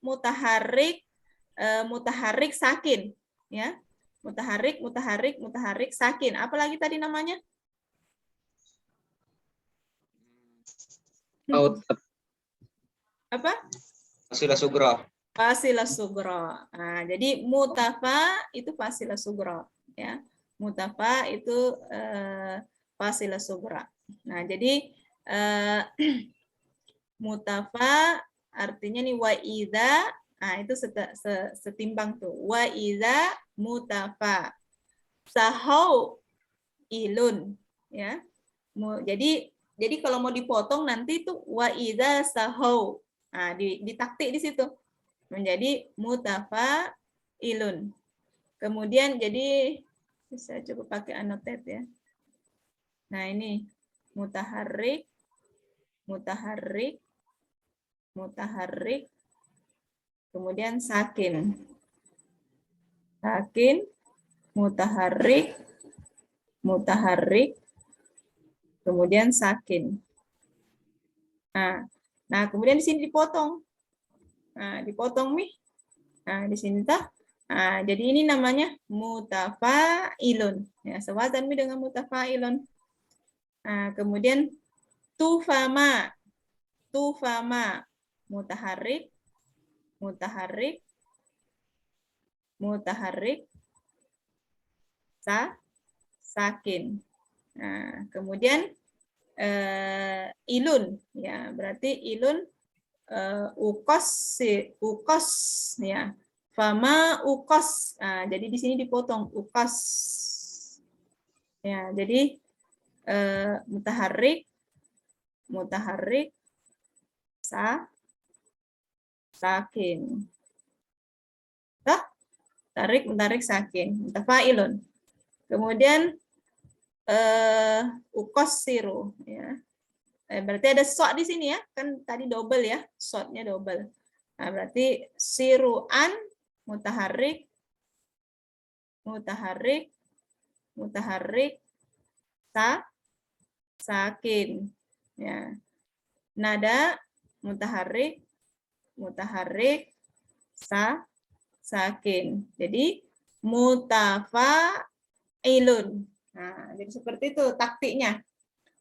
sakin ya. Mutaharrik sakin. Apa lagi tadi namanya? Apa? Fasilah sugra. Fasilah sugra. Nah, jadi mutafa itu fasilah sugra ya. Mutafa itu fasilah sugra. Nah, jadi mutafa artinya nih wa idza, nah itu setimbang tuh. Wa idza mutafa. Sahau ilun, ya. Jadi kalau mau dipotong nanti itu wa idza sahau. Nah, ditaktik di situ menjadi mutafa'ilun. Kemudian jadi saya coba pakai annotate ya. Nah, ini mutaharrik, mutaharrik, mutaharrik, kemudian sakin. Sakin, mutaharrik, mutaharrik, kemudian sakin. Nah, kemudian di sini dipotong. Nah, dipotong nih. Nah, di sini tah. Nah, jadi ini namanya mutafa'ilun. Ya, sewazan dengan mutafa'ilun. Nah, kemudian tufama, tufama, mutaharrik, mutaharrik, mutaharrik, sakin. Nah, kemudian ilun, ya berarti ilun ukos ya, fama ukos. Nah, jadi di sini dipotong ukos. Ya, jadi mutaharrik, mutaharrik, sakin. Tarik, mutarik, sakin. Mutafa'ilun. Kemudian ukosiru, ya. Berarti ada shot di sini ya, kan tadi double ya, shotnya double. Nah, berarti siruan, mutaharrik, mutaharrik, mutaharrik, sakin, ya. Nada mutaharrik, mutaharrik, sakin. Jadi mutafa'ilun. Nah, jadi seperti itu taktiknya.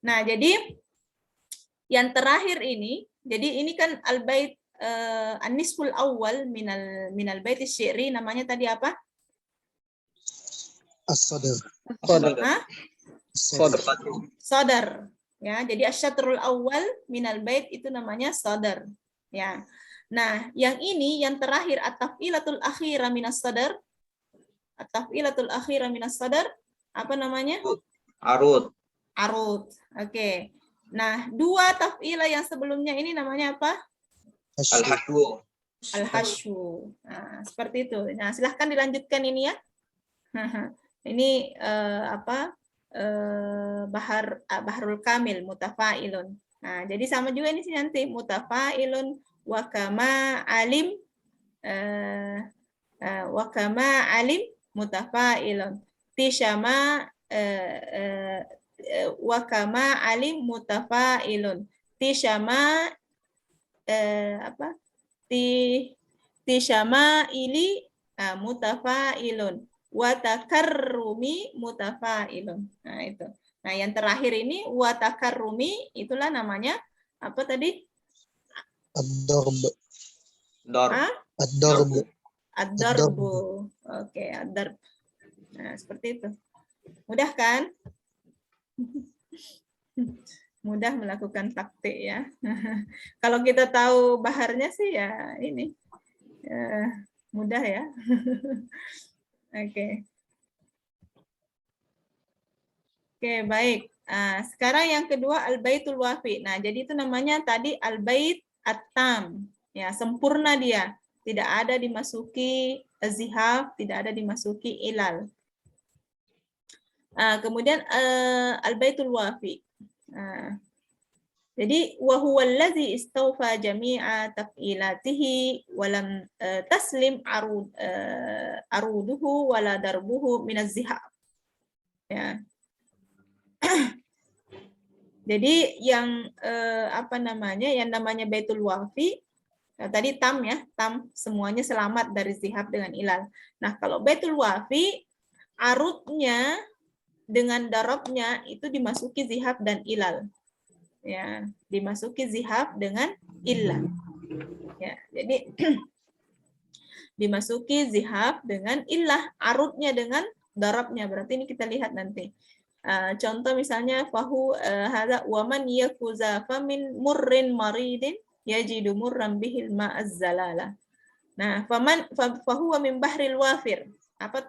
Nah, jadi yang terakhir ini, jadi ini kan al-bait an-nisful awal minal bait syi'ri, namanya tadi apa? As-sadr. Sadar. Ya, jadi asyatrul awal minal bait itu namanya sadar. Ya. Nah, yang ini yang terakhir at-taf'ilatul akhira minas sadar. At-taf'ilatul akhira minas sadar, apa namanya? Arud. Arud. Oke. Nah, dua taf'ilah yang sebelumnya ini namanya apa? Al-hashwu. Al-hashwu. Nah, seperti itu. Nah, silahkan dilanjutkan ini ya. Ini bahrul kamil mutafa'ilun. Nah, jadi sama juga ini sih nanti mutafa'ilun wa kama alim mutafa'ilun. Tishama wa kama alim mutafa'ilun. Tishama tishama ili mutafa'ilun. Watakarrumi mutafa'ilun. Nah, itu. Nah, yang terakhir ini watakarrumi itulah namanya apa tadi? Ad-darb. Ad-darb. Ad-darbu. Oke, ad-darb. Nah, seperti itu. Mudah kan? Mudah melakukan taktik ya. Kalau kita tahu baharnya sih ya ini. Mudah ya. Oke. Oke, baik. Nah, sekarang yang kedua al-baitul wafi. Nah, jadi itu namanya tadi al-bait at-tam. Ya, sempurna dia. Tidak ada dimasuki zihaf, tidak ada dimasuki ilal. Kemudian al-baitul wafi. Jadi wa huwa allazi istawfa jami'a taf'ilatihi wa lam taslim aruduhu wala darbuhu min az-zihab. Ya. Jadi yang yang namanya baitul wafi tadi tam ya, tam semuanya selamat dari zihab dengan ilal. Nah, kalau baitul wafi arudnya dengan darabnya itu dimasuki zihab dan ilal. Ya, dimasuki zihab dengan illah. Ya, jadi dimasuki zihab dengan illah, arudnya dengan darabnya. Berarti ini kita lihat nanti. Contoh misalnya fahu hadza wa man yakuza famin murrin maridin yajidu murran bihil ma'az zalala. Nah, fahuwa min bahril wafir. Apa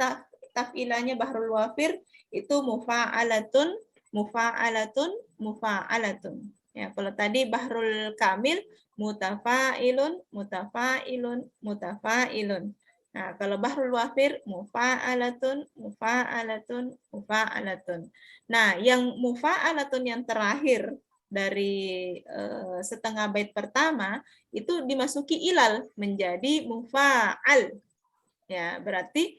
taf'ilanya bahrul wafir? itu mufa'alatun, mufa'alatun, mufa'alatun. Ya, kalau tadi bahrul kamil mutafa'ilun, mutafa'ilun, mutafa'ilun. Nah, kalau bahrul wafir mufa'alatun, mufa'alatun, mufa'alatun. Nah, yang mufa'alatun yang terakhir dari setengah bait pertama itu dimasuki ilal menjadi mufa'al. Ya, berarti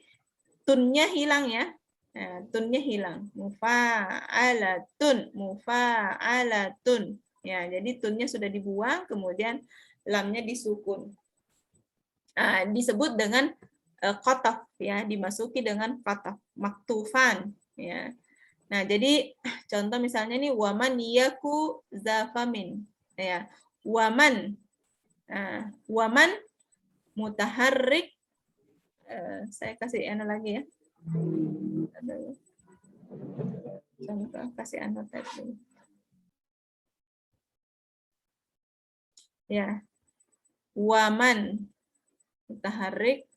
tunnya hilang ya. Nah, tunnya hilang. Mufa'alatun, mufa'alatun. Ya, jadi tunnya sudah dibuang, kemudian lamnya disukun. Nah, disebut dengan qataf ya, dimasuki dengan qataf, maktufan ya. Nah, jadi contoh misalnya nih waman yaku zafamin ya. Waman. Nah, waman mutaharrik, saya kasih lagi ya. Contoh kasih annotate dulu. Ya. Waman mutaharrik,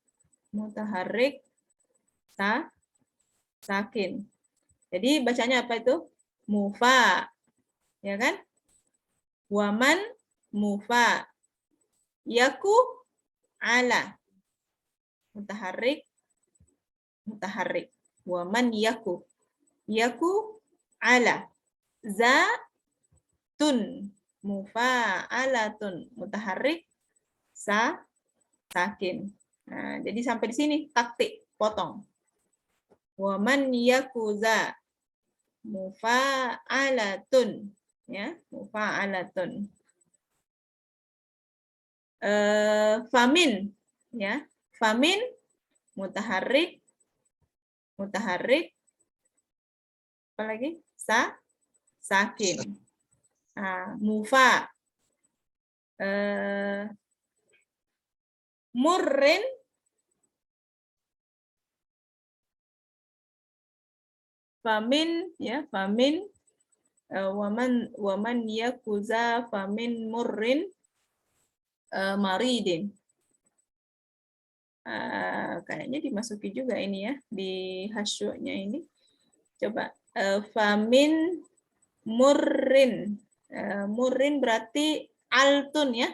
mutaharrik sakin. Jadi bacanya apa itu? Mufa. Ya kan? Waman mufa. Yaku ala. Mutaharrik, mutaharrik. Waman yaku. Yaku ala. Za tun. Mufa'alatun. Mutaharrik sakin. Nah, jadi sampai di sini taktik, potong. Waman yakuza mufa'alatun, ya, mufa'alatun. Famin, ya, famin mutaharrik, mutaharrik, apa lagi? Sakin. Nah, mufa, murrin, famin, ya, famin, waman yakuza famin murrin maridin. Kayaknya dimasuki juga ini ya di hasyunya ini. Coba famin murrin. Murrin berarti altun ya.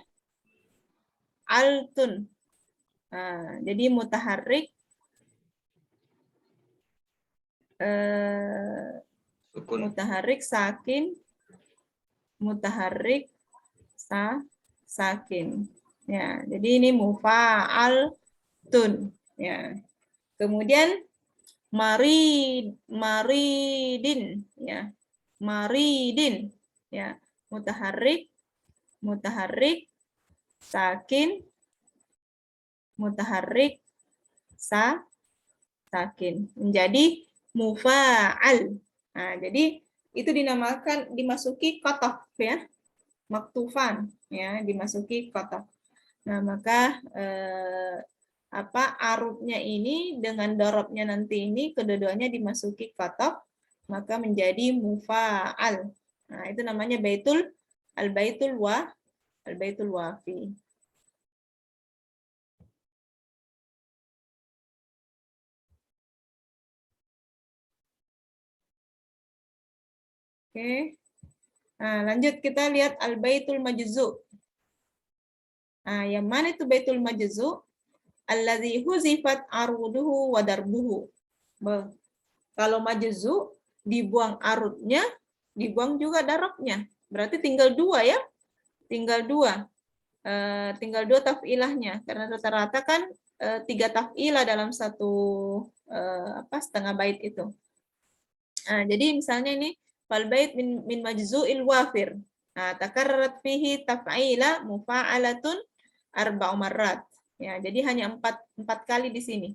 Altun. Jadi mutaharrik mutaharrik sakin, mutaharrik sakin. Ya, jadi ini mufa'al tun. Ya. Kemudian maridin ya. Maridin ya. Mutaharrik, mutaharrik sakin, mutaharrik sakin menjadi mufa'al. Nah, jadi itu dinamakan dimasuki qataf ya. Maktufan ya, dimasuki qataf. Nah, maka arubnya ini dengan dorobnya nanti ini kedua-duanya dimasuki qataf, maka menjadi mufa'al. Nah, itu namanya al-baitul wafi. Oke. Nah, lanjut kita lihat al-baitul majzu'. Nah, yang mana itu baitul majzu'? Alladzi huzifat aruduhu wa darbuhu. Kalau majzu' dibuang arudnya, dibuang juga darabnya. Berarti tinggal dua ya. Tinggal dua. Tinggal dua taf'ilahnya. Karena rata-rata kan 3 taf'ilah dalam satu setengah bait itu. Nah, jadi misalnya ini fal bait min majzu'il wafir. Nah, takarrarat fihi taf'ila mufa'alatun arba'u marrat. Ya, jadi hanya 4 kali di sini.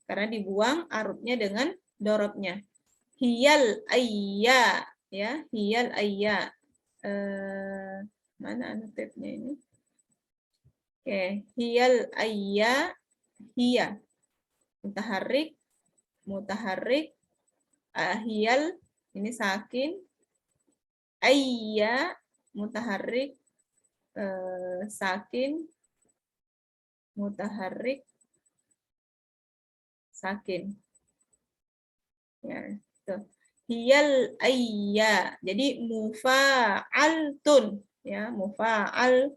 Karena dibuang arubnya dengan dorobnya. Hiyal ayya, ya, hiyal ayya. Mana annotate-nya ini? Oke, hiyal ayya, hiya. Mutaharrik, mutaharrik, hiyal, ini sakin, ayya, mutaharrik, sakin, mutaharrik, sakin. Ya, Tuh. Hiyal ayya. Jadi mufa'altun ya, mufa'altun.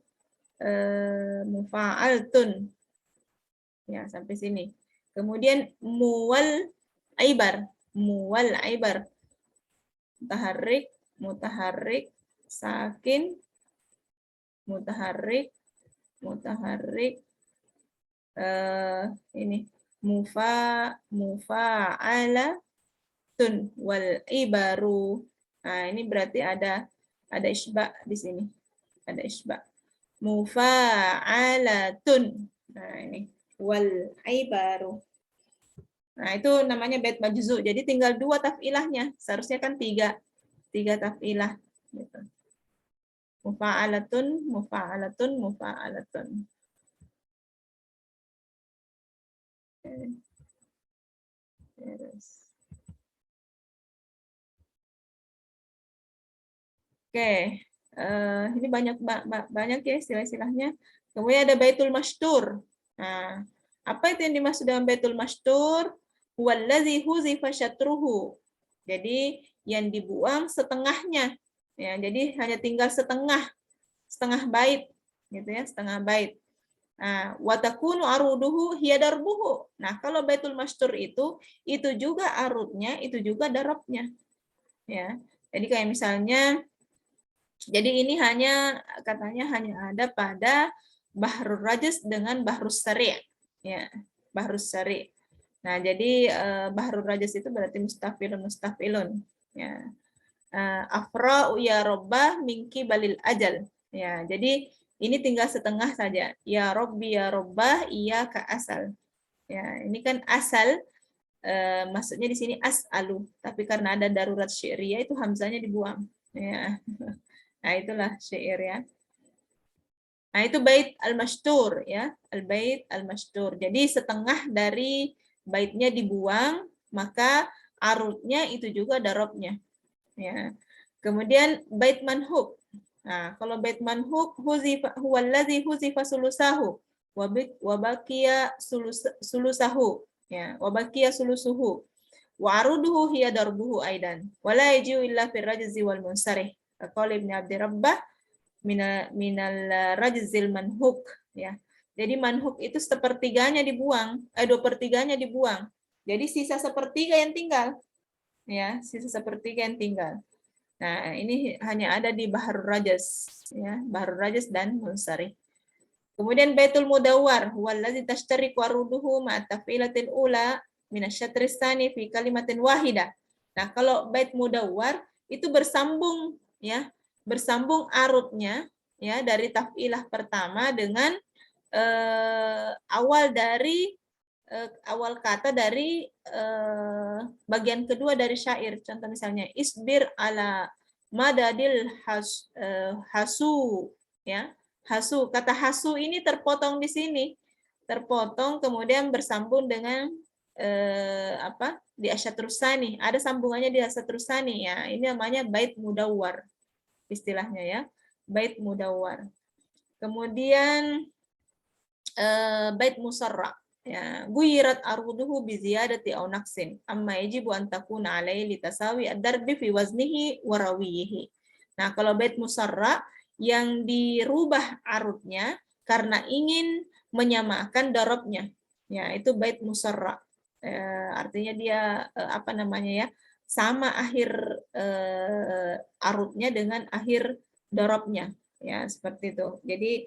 Ya, sampai sini. Kemudian muwal aibar, mutaharrik, sakin, mutaharrik, ini mufa'alatun wal ibaru. Nah, ini berarti ada isba di sini. Ada isba. Mufa'alatun. Nah, ini wal ibaru. Nah, itu namanya bait majzu. Jadi tinggal 2 taf'ilahnya. Seharusnya kan 3 taf'ilah gitu. Mufa'alatun. Oke, ini banyak ya istilah-istilahnya. Kemudian ada baitul mastur. Nah, apa itu yang dimaksud dengan baitul mastur? Wallazi huzifa syatruhu. Jadi yang dibuang setengahnya. Ya, jadi hanya tinggal setengah bait gitu ya, setengah bait. Nah, wa takunu aruduhu hiya darbuhu. Nah, kalau baitul mastur itu juga arudnya, itu juga darabnya. Ya. Jadi kayak misalnya, jadi ini katanya hanya ada pada bahrul rajaz dengan bahrus sari'. Ya, bahrus sari'. Nah, jadi bahrul rajaz itu berarti mustafilun. Ya. Afra'u ya robbah minki balil ajal. Ya, jadi ini tinggal setengah saja. Ya Robbi ya robbah iya ka asal. Ya, ini kan asal maksudnya di sini as'alu, tapi karena ada darurat syi'riyah itu hamzahnya dibuang. Ya. Nah, itulah syair ya. Nah, itu bait al-mastur ya, al-bait al-mastur. Jadi setengah dari baitnya dibuang, maka arudnya itu juga darabnya. Ya. Kemudian bait manhub. Nah, kalau bait manhub huzifa huwallazi huzifa sulusahu wa baqiya sulusahu ya, wa baqiya sulusuhu wa aruduhu hiya darbuhu aidan wala yajiu illa fil rajzi wal munsarih. Qala Ibnu Abdi Rabbah minal rajzil manhuk ya. Jadi manhuk itu sepertiganya dibuang, 2/3-nya dibuang. Jadi sisa sepertiga yang tinggal. Ya, sisa sepertiga yang tinggal. Nah, ini hanya ada di Bahrul Rajaz ya, Bahrul Rajaz dan Munsari. Kemudian Baitul Mudawwar wallazi tashtariqu aruduhu ma'a taf'ilatil ula minasyatris tsani fi kalimatin wahidah. Nah, kalau bait mudawwar itu bersambung ya, bersambung arudnya ya dari taf'ilah pertama dengan awal kata dari bagian kedua dari syair. Contoh misalnya isbir ala madadil hasu ya. Hasu, kata hasu ini terpotong di sini. Terpotong kemudian bersambung dengan di asyatrus tsani. Ada sambungannya di asyatrus tsani ya. Ini namanya bait mudawwar. Istilahnya ya. Bait mudawwar. Kemudian bait musarra. Ya, guyirat aruduhu bi ziyadati aw naqsin amma yajibu an takuna alaihi litasawi ad-darbi fi waznihi wa rawiyihi. Nah, kalau bait musarra yang dirubah arudnya karena ingin menyamakan darabnya. Ya, itu bait musarra. Artinya dia sama akhir arudnya dengan akhir darabnya. Ya, seperti itu. Jadi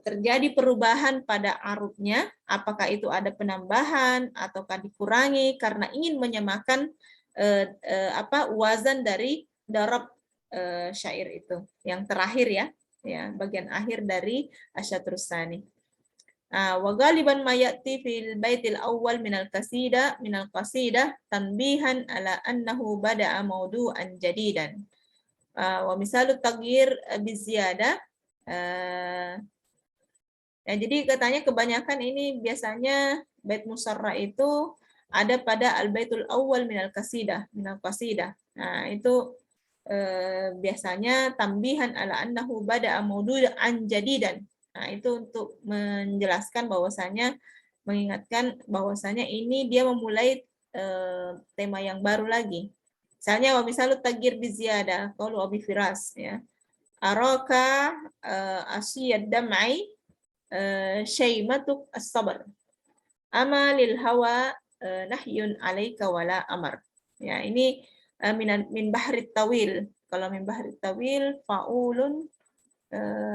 terjadi perubahan pada arudnya, apakah itu ada penambahan ataukah dikurangi karena ingin menyamakan wazan dari darab syair itu yang terakhir ya bagian akhir dari asyatrus tsani. Wa ghaliban ma ya'ti fil baitil awwal minal qasidah tanbihan ala annahu bada'a mawdu'an jadidan. Wa misalu taghyir biziyadah ya, jadi katanya kebanyakan ini biasanya bait musarra itu ada pada al-baitul awwal minal qasidah. Nah, itu biasanya tambihan ala annahu bada'a mawdu'an jadidan. Nah, itu untuk menjelaskan bahwasanya, mengingatkan bahwasanya ini dia memulai tema yang baru lagi. Misalnya wa misalu tagir bi ziyada qalu abi firas ya. Araka asiyad dam'i syaimatuk as-sabr. Ama lil hawa nahyun alaika wala amar. Ya, ini min bahrit tawil. Kalau min bahrit tawil faulun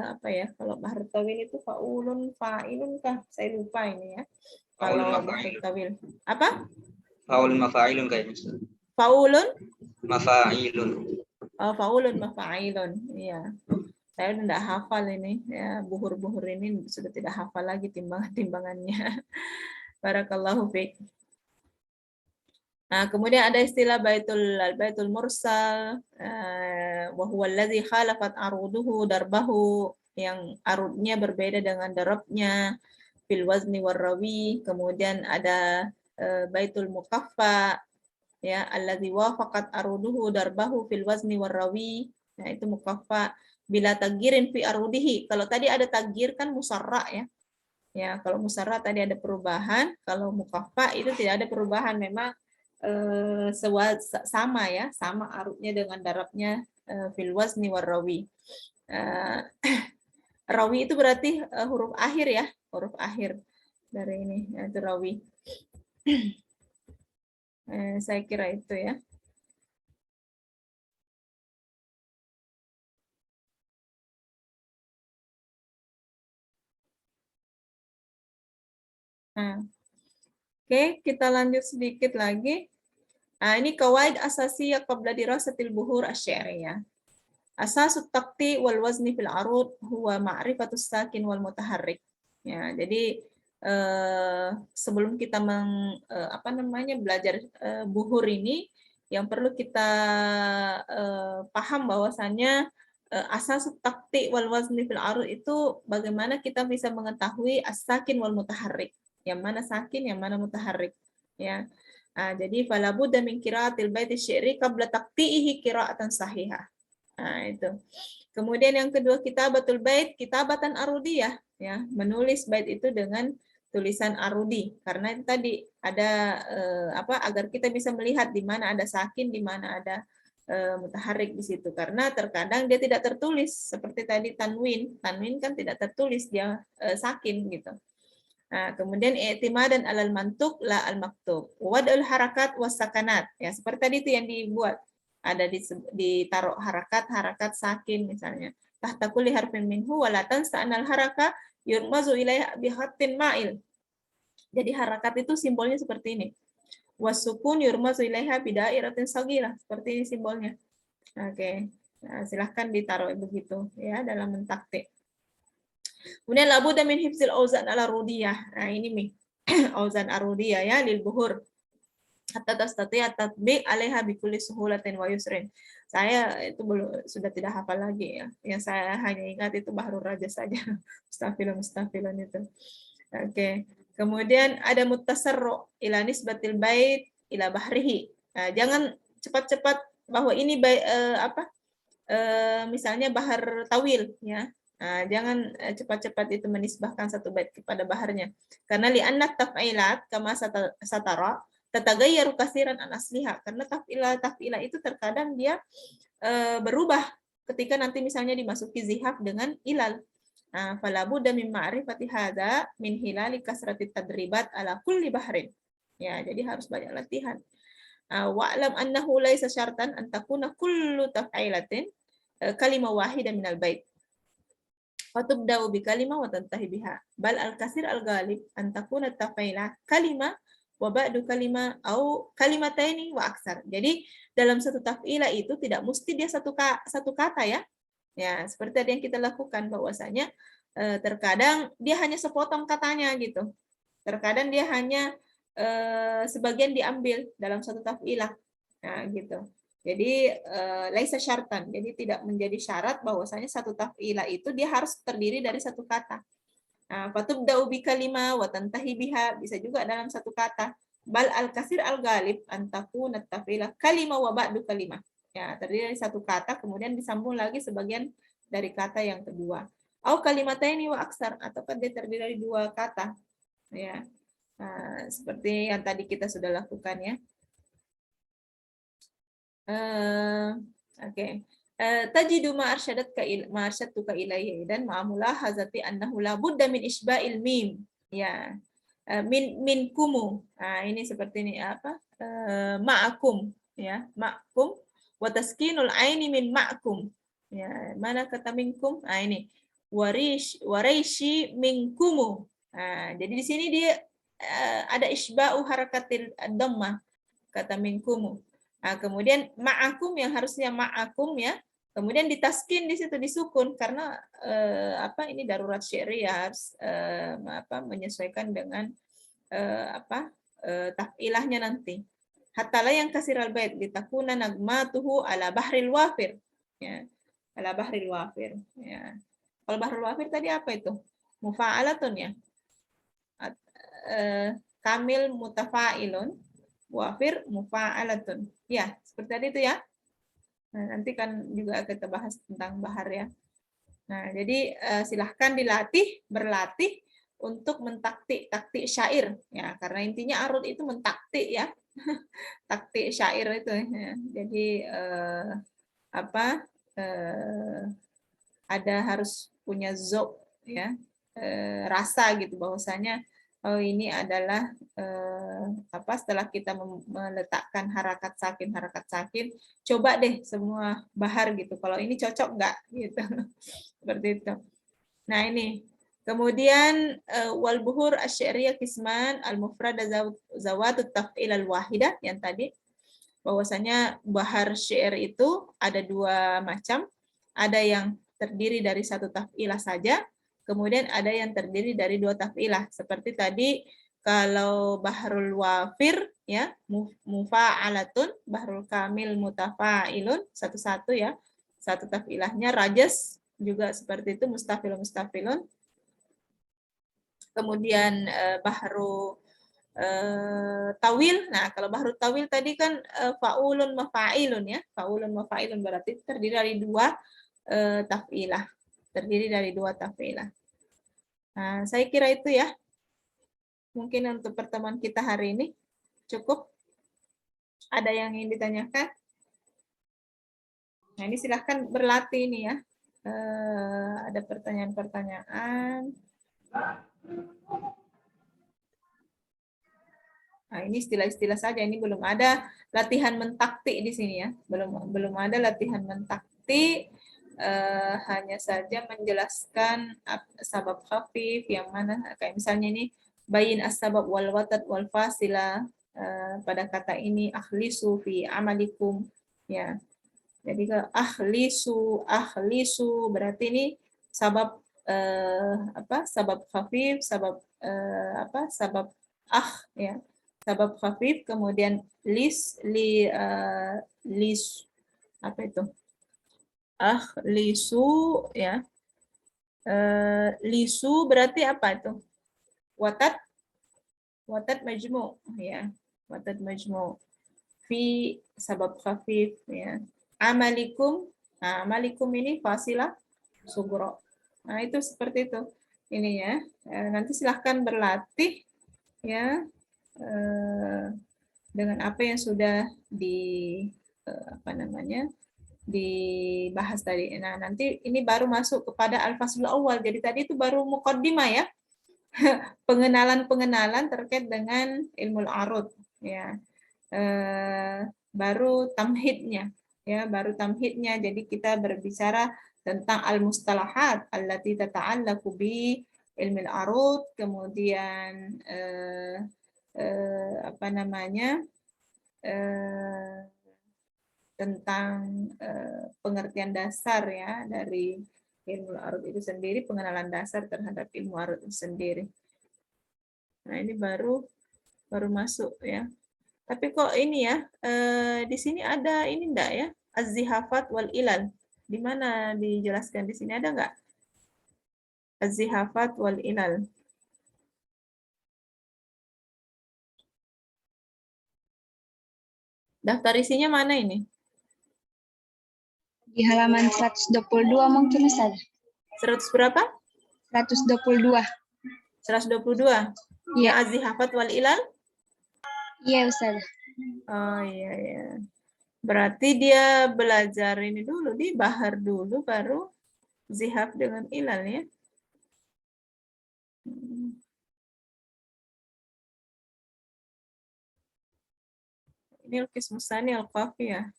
apa ya? Kalau bahrit tawil itu faulun fa'ilun kah? Saya lupa ini ya. Kalau bahrit tawil. Apa? Faulun mafa'ilun kayaknya. Faulun Mafa'ilun. faulun mafa'ilun. Iya. Saya udah tidak hafal ini ya, buhur-buhur ini sudah tidak hafal lagi timbangannya. Barakallahu fiik. Nah, kemudian ada istilah baitul mursal wa huwa allazi khalafat aruduhu darbahu, yang arudnya berbeda dengan darabnya fil wazni warrawi. Kemudian ada baitul mukaffa ya allazi wafaqat aruduhu darbahu fil wazni warrawi. Nah, itu mukaffa bila tagirin fi arudihi. Kalau tadi ada tagir kan musarra ya. Ya, kalau musarra tadi ada perubahan, kalau mukaffa itu tidak ada perubahan, memang sama ya, sama arudnya dengan darabnya fil wazni warrawi. Rawi itu berarti huruf akhir ya, huruf akhir dari ini itu rawi. Saya kira itu ya. Nah, oke, kita lanjut sedikit lagi. Nah, ini kawaid asasiyah qabla dirasatil buhur asy-sya'riyah. Asasut taqti wal wazni fil arud huwa ma'rifatus sakin wal mutaharrik. Ya, jadi sebelum kita belajar buhur ini, yang perlu kita paham bahwasannya asasut taqti wal wazni fil arud itu bagaimana kita bisa mengetahui as-sakin wal mutaharrik. Yang mana sakin, yang mana mutaharrik. Ya. Jadi fala budda min qiraatil bait asy-syi'ri qabla taqti'ihi qiraatan sahihah. Nah, itu. Kemudian yang kedua kitabatul bait, kitabatan arudiyah ya, menulis bait itu dengan tulisan arudi. Karena itu tadi ada agar kita bisa melihat di mana ada sakin, di mana ada mutaharrik di situ. Karena terkadang dia tidak tertulis seperti tadi tanwin. Tanwin kan tidak tertulis, dia sakin gitu. Nah, kemudian i'timadan alal mantuk la al maktub. Wad'ul harakat was sakanat. Ya, seperti tadi itu yang dibuat. Ada ditaruh harakat sakin misalnya. Tahta kulli harfin minhu wa la tansa anal haraka yurmazu ilaiha bi khatin ma'il. Jadi harakat itu simbolnya seperti ini. Wasukun yurmazu ilaiha bi dairatin saghirah. Seperti ini simbolnya. Oke. Nah, silahkan ditaruh begitu ya dalam mentaktik. Kemudian labudda min hifzil auzan al-arudiyah. Nah, ini nih. Auzan arudiyah ya lil buhur. Hatta tastati'a tatbiq 'alaiha bi kulli suhulatin wa yusrin. Saya itu sudah tidak hafal lagi ya. Yang saya hanya ingat itu Bahrul Raja saja. Mustafilun itu. Oke. Kemudian ada mutasarru ila nisbatil bait ila bahrihi. Nah, jangan cepat-cepat bahwa ini misalnya bahar tawil ya. Nah, jangan cepat-cepat itu menisbahkan satu bait kepada baharnya. Karena li'anna taf'ilat kama satara tatagayyaru katsiran an asliha. Karena taf'ilah itu terkadang dia berubah ketika nanti misalnya dimasuki zihaf dengan ilal. Nah, fala budda min ma'rifati hadza min hilali kasrati tadribat ala kulli bahrin. Ya, jadi harus banyak latihan. Wa'lam annahu laisa syartan an takuna kullu taf'ilatin kalimah wahidah minal bait. Fatubda'u bi kalimah wa tantahi biha. Bal al-kasir al-ghalib an takuna taf'ilah kalimah wa ba'du kalimah au kalimataini wa aksar. Jadi dalam satu taf'ilah itu tidak mesti dia satu kata ya. Ya, seperti tadi yang kita lakukan bahwasanya terkadang dia hanya sepotong katanya gitu. Terkadang dia hanya sebagian diambil dalam satu taf'ilah. Nah, gitu. Jadi laisa syartan. Jadi tidak menjadi syarat bahwasanya satu taf'ilah itu dia harus terdiri dari satu kata. Nah, fatubda'u bi kalimah wa tantahi biha, bisa juga dalam satu kata. Bal al-kasir al-ghalib an takuna taf'ilah kalimah wa ba'du kalimah. Ya, terdiri dari satu kata kemudian disambung lagi sebagian dari kata yang kedua. Au kalimataini wa aksar, ataukah dia terdiri dari dua kata. Ya. Nah, seperti yang tadi kita sudah lakukan ya. Oke. Tajidu ma arsyadtuka ilaihi dan ma'amula hazati annahu la budda min isba'il mim. Ya. Min kumu. Nah, ini seperti ini apa? Ma'akum ya, ma'akum wa taskinul aini min ma'akum. Ya, mana kata minkum? Nah, ini waraishi minkumu. Nah, jadi di sini dia ada isba'u harakatil dhammah kata minkumu. Nah, kemudian ma'akum yang harusnya ma'akum ya, kemudian ditaskin di situ disukun karena ini darurat syari ya, harus menyesuaikan dengan taf'ilahnya nanti. Hatta la yang kasiral bait litakuna nagmatuhu ala bahril wafir. Ya, ala bahril wafir. Ya. Kalau bahrul wafir tadi apa itu? Mufa'alatun ya. Kamil mutafa'ilun. Wafir mufa'alatun. Ya, seperti tadi itu ya. Nah, nanti kan juga kita bahas tentang bahar ya. Nah, jadi silahkan berlatih untuk mentaktik syair ya, karena intinya arud itu mentaktik ya. Taktik syair itu ya. Jadi ada harus punya zauq ya, rasa gitu bahwasanya oh ini adalah setelah kita meletakkan harakat sakin, coba deh semua bahar gitu. Kalau ini cocok nggak gitu. Seperti itu. Nah, ini. Kemudian wal buhur asy-sya'riyah qisman al-mufrad zawatut taf'il al-wahidah yang tadi bahwasanya bahar syair itu ada dua macam. Ada yang terdiri dari satu taf'ilah saja. Kemudian ada yang terdiri dari dua taf'ilah. Seperti tadi kalau bahrul wafir ya, mufa'alatun, bahrul kamil mutafa'ilun, satu-satu ya. Satu taf'ilahnya. Rajas juga seperti itu, mustafilun. Kemudian bahru tawil. Nah, kalau bahru tawil tadi kan fa'ulun mafa'ilun ya. Fa'ulun mafa'ilun berarti terdiri dari dua taf'ilah. Nah, saya kira itu ya. Mungkin untuk pertemuan kita hari ini cukup. Ada yang ingin ditanyakan? Nah, ini silahkan berlatih ini ya. Ada pertanyaan-pertanyaan. Nah, ini istilah-istilah saja. Ini belum ada latihan mentaktik di sini ya. Belum ada latihan mentaktik. Hanya saja menjelaskan sabab khafif yang mana kayak misalnya ini bayin as-sabab wal watad wal fasila pada kata ini akhlisu fi amalikum ya. Jadi kalau akhlisu berarti ini sabab sabab khafif, sabab ya. Sabab khafif, kemudian lis apa itu? Lisu ya. Lisu berarti apa itu? Watad majmu ya. Watad majmu fi sabab khafif ya. Amalikum. Nah, amalikum ini fasilah sugro. Nah, itu seperti itu. Ini ya. Nanti silahkan berlatih ya dengan apa yang sudah dibahas tadi. Nah, nanti ini baru masuk kepada al-faslul awal. Jadi tadi itu baru muqaddimah ya. Pengenalan terkait dengan ilmu arud ya. Baru tamhidnya ya, Jadi kita berbicara tentang al-mustalahat allati tata'allaqu bi ilmu arud, kemudian tentang pengertian dasar ya dari ilmu arud itu sendiri, pengenalan dasar terhadap ilmu arud itu sendiri. Nah, ini baru masuk ya. Tapi kok ini ya, di sini ada ini enggak ya? Az-zihafat wal ilal. Di mana dijelaskan di sini, ada enggak? Az-zihafat wal ilal. Daftar isinya mana ini? Di halaman 122 mungkin Ustaz. 100 berapa? 122. 122? Iya. Az-zihafat wal ilal? Iya Ustaz. Oh iya ya. Berarti dia belajar ini dulu, di bahar dulu, baru zihab dengan ilal ya. Ini al-qismu tsani al-qafiyah.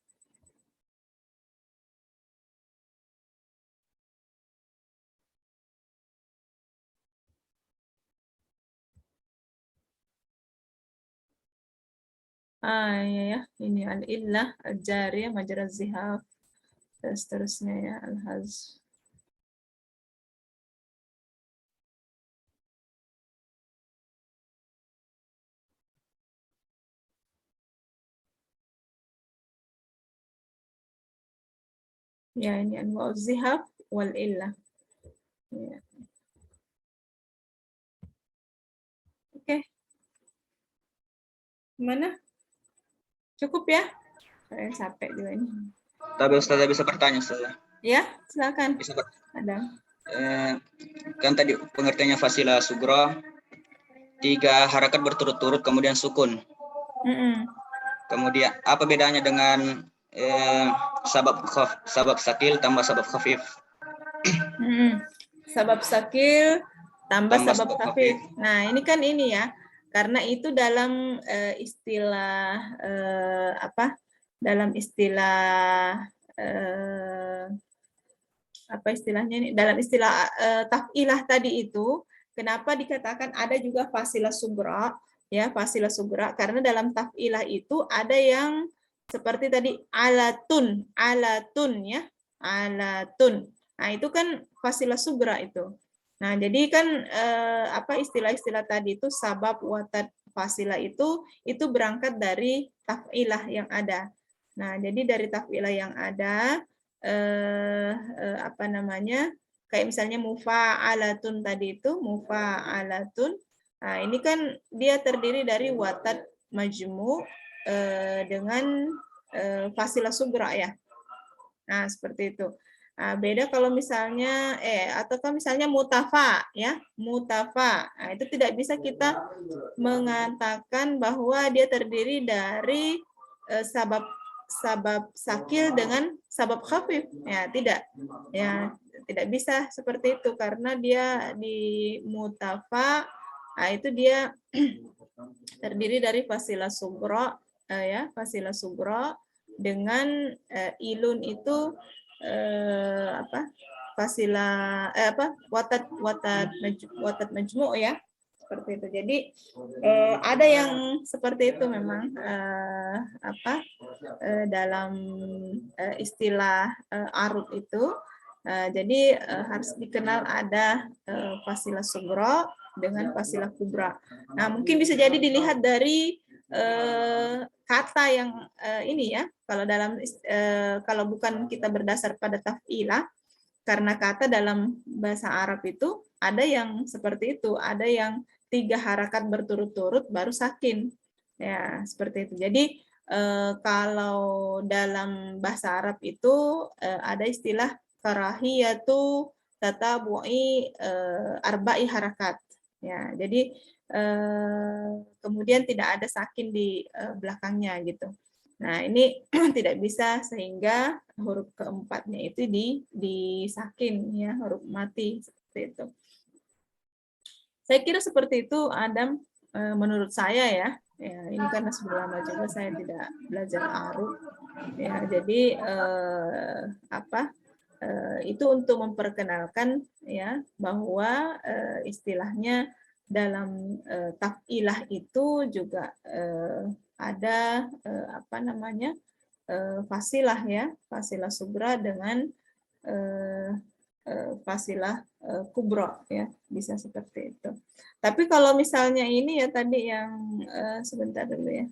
Iya ya, ini al-illah, al-jariyah, majra zihab, dan seterusnya ya, al-haz. Ya, ini anwa'u zihab wal illah. Ya. Oke. Gimana? Cukup ya? Saya capek juga ini. Tapi Ustazah bisa bertanya, Ustazah. Ya, silakan. Bisa Ada. kan tadi pengertiannya fasilah sugra, 3 harakat berturut-turut kemudian sukun. Kemudian apa bedanya dengan sabab sakil tambah sabab khafif? Sabab sakil tambah sabab khafif. Nah, ini kan ini ya. Karena itu dalam istilah apa? Dalam istilah apa istilahnya ini? Dalam istilah taf'ilah tadi itu, kenapa dikatakan ada juga fasilah sugra? Ya, fasilah sugra karena dalam taf'ilah itu ada yang seperti tadi alatun ya, alatun. Nah, itu kan fasilah sugra itu. Nah, jadi kan apa istilah-istilah tadi itu sabab, watat, fasilah itu berangkat dari taf'ilah yang ada. Nah, jadi dari taf'ilah yang ada apa namanya? Kayak misalnya mufa'alatun tadi itu, mufa'alatun. Nah, ini kan dia terdiri dari watat majmu dengan fasilah sugra ya. Nah, seperti itu. Nah, beda kalau misalnya ataukah misalnya mutafa ya, mutafa. Nah, itu tidak bisa kita mengatakan bahwa dia terdiri dari sabab sakil dengan sabab khafif. Ya, tidak. Ya, tidak bisa seperti itu karena dia di mutafa, nah itu dia terdiri dari fasilah sugra ya, fasilah sugra dengan ilun itu apa? Fasilah apa? Watat majmu' ya. Seperti itu. Jadi ada yang seperti itu memang apa? Dalam istilah arut itu. Jadi harus dikenal ada fasilah sugra dengan fasilah kubra. Nah, mungkin bisa jadi dilihat dari kata yang ini ya. Kalau dalam kalau bukan kita berdasar pada taf'ilah, karena kata dalam bahasa Arab itu ada yang seperti itu, ada yang 3 harakat berturut-turut baru sakin. Ya, seperti itu. Jadi kalau dalam bahasa Arab itu ada istilah karahiyatu tatabu'i arba'i harakat. Ya, jadi kemudian tidak ada sakin di belakangnya gitu. Nah, ini tidak bisa sehingga huruf keempatnya itu disakin ya, huruf mati seperti itu. Saya kira seperti itu Adam, menurut saya ya. Ya, ini karena sudah lama juga saya tidak belajar arut. Ya, jadi apa? Itu untuk memperkenalkan ya bahwa istilahnya dalam taf'ilah itu juga ada apa namanya fasilah ya, fasilah sugra dengan fasilah kubro ya, bisa seperti itu. Tapi kalau misalnya ini ya tadi yang sebentar dulu ya.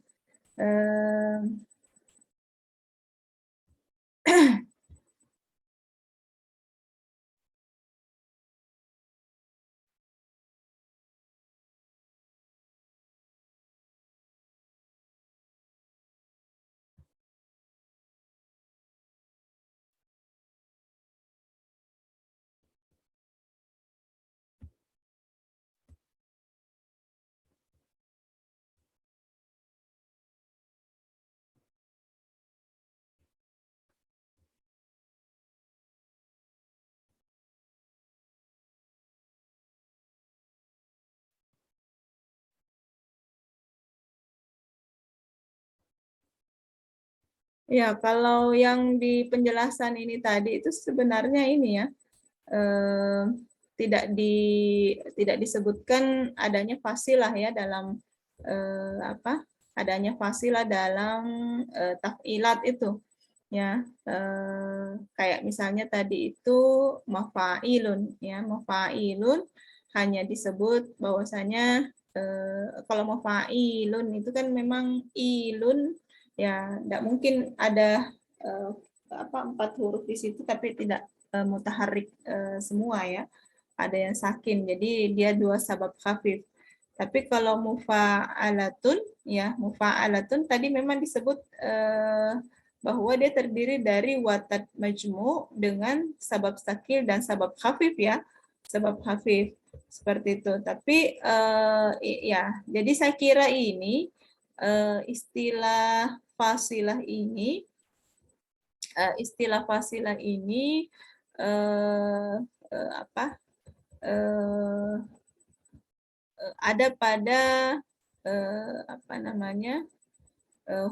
Ya, kalau yang di penjelasan ini tadi itu sebenarnya ini ya, tidak disebutkan adanya fasilah ya dalam adanya fasilah dalam taf'ilat itu ya, kayak misalnya tadi itu mafa'ilun ya, mafa'ilun hanya disebut bahwasanya kalau mafa'ilun itu kan memang ilun ya, tidak mungkin ada 4 huruf di situ tapi tidak mutaharrik semua ya, ada yang sakin, jadi dia 2 sabab khafif. Tapi kalau mufa'alatun ya, mufa'alatun tadi memang disebut bahwa dia terdiri dari watad majmu dengan sabab sakil dan sabab khafif ya, sabab khafif seperti itu. Tapi ya, jadi saya kira ini istilah fasilah ini ada pada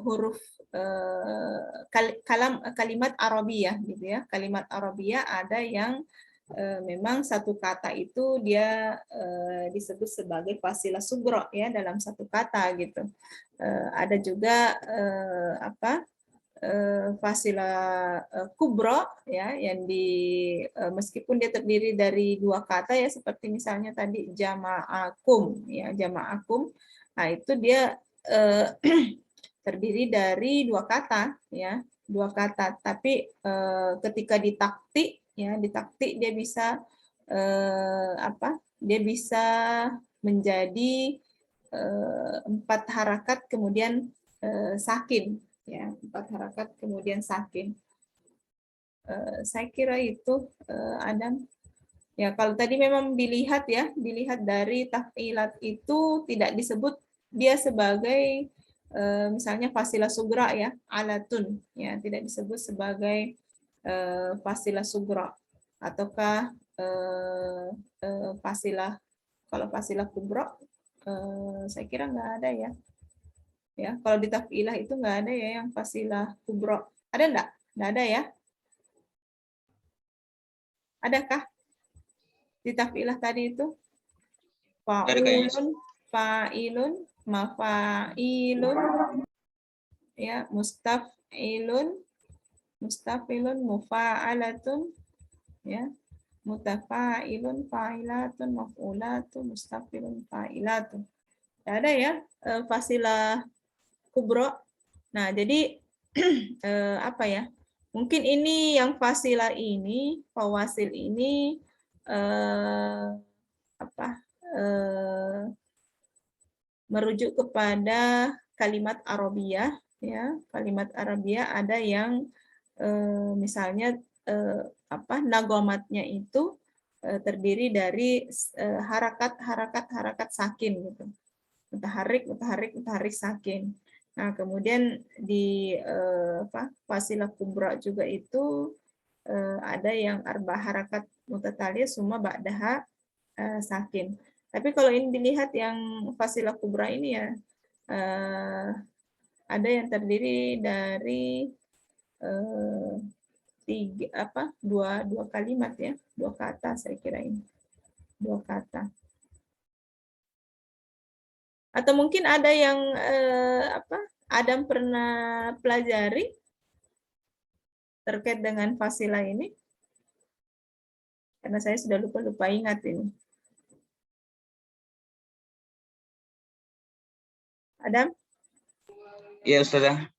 huruf kalimat Arabiyah gitu ya. Kalimat Arabiyah ada yang memang satu kata itu dia disebut sebagai fasilah sugro ya dalam satu kata gitu. Ada juga fasilah kubro ya, yang meskipun dia terdiri dari 2 kata ya, seperti misalnya tadi jama'akum ya, jama'akum. Nah, itu dia terdiri dari 2 kata ya, 2 kata, tapi ketika ditakti ya, ditakti dia bisa dia bisa menjadi 4 harakat kemudian sakin ya, 4 harakat kemudian sakin. Saya kira itu Adam. Ya, kalau tadi memang dilihat ya, dilihat dari taf'ilat itu tidak disebut dia sebagai misalnya fasilah sugra ya, alatun ya, tidak disebut sebagai fasilah sugra, ataukah fasilah, kalau fasilah kubra saya kira nggak ada ya. Ya, kalau di taf'ilah itu nggak ada ya yang fasilah kubra. Ada nggak? Nggak ada ya? Adakah di taf'ilah tadi itu? Fa'ulun, fa'ilun, mafa'ilun, ya, mustaf'ilun, mustaf'ilun, mufa'alatun, ya, mutafa'ilun, fa'ilatun, maf'ulatun, mustaf'ilun, fa'ilatun. Nggak ada ya fasilah kubro. Nah, jadi apa ya? Mungkin ini yang fasilah ini, fawasil ini merujuk kepada kalimat Arabiyah ya. Kalimat Arabiyah ada yang misalnya nagomatnya itu terdiri dari harakat sakin gitu. Mutaharrik, mutaharrik, mutaharrik, sakin. Nah, kemudian di fasilah kubra juga itu ada yang arba harakat mutataliyah summa ba'daha sakin. Tapi kalau ini dilihat yang fasilah kubra ini ya ada yang terdiri dari dua kalimat ya, 2 kata saya kira ini. 2 kata. Atau mungkin ada yang Adam pernah pelajari terkait dengan fasilah ini? Karena saya sudah lupa ingat ini. Adam? Iya, Ustazah.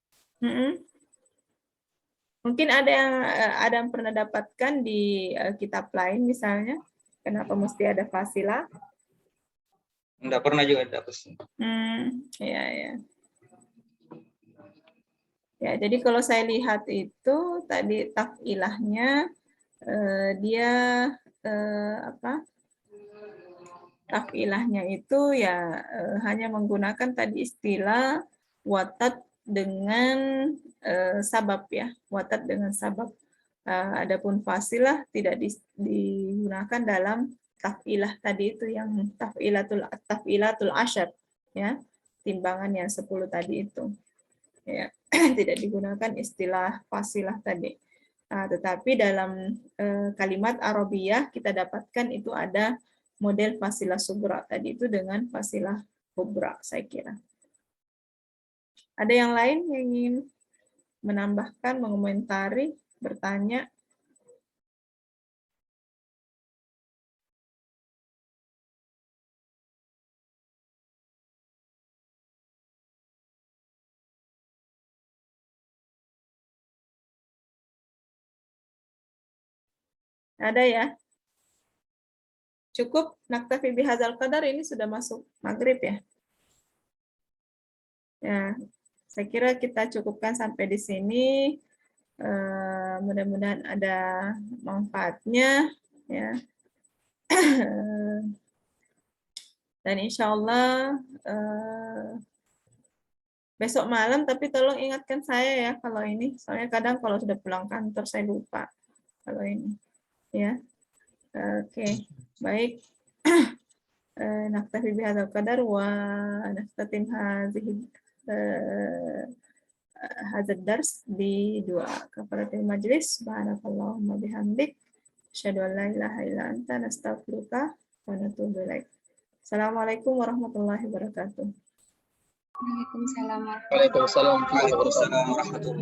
Mungkin ada yang Adam pernah dapatkan di kitab lain misalnya. Kenapa mesti ada fasilah? Enggak pernah juga dapat. Ya. Ya, jadi kalau saya lihat itu tadi taf'ilahnya dia taf'ilahnya itu ya hanya menggunakan tadi istilah watad dengan sabab ya, watad dengan sabab. Adapun fasilah tidak digunakan dalam taf'ilah tadi itu, yang taf'ilatul asyar ya, timbangan yang 10 tadi itu. ya. Tidak digunakan istilah fasilah tadi. Nah, tetapi dalam kalimat Arabiyah kita dapatkan itu ada model fasilah sugra tadi itu dengan fasilah kubra, saya kira. Ada yang lain yang ingin menambahkan, mengomentari, bertanya? Ada ya? Cukup naktafi bihadzal qadar, ini sudah masuk maghrib ya? Ya, saya kira kita cukupkan sampai di sini. Mudah-mudahan ada manfaatnya ya. Dan insya Allah besok malam, tapi tolong ingatkan saya ya kalau ini, soalnya kadang kalau sudah pulang kantor saya lupa kalau ini ya. Oke, baik. Naktafi bihadzal qadar wa nastatim hadzal dars bi doa kafaratul majlis. Subhanakallahumma bihamdik asyhadu an la ilaha illa anta nastaghfiruka wa natubu ilaik. Assalamualaikum warahmatullahi wabarakatuh. Waalaikumsalam. Waalaikumsalam warahmatullahi wabarakatuh.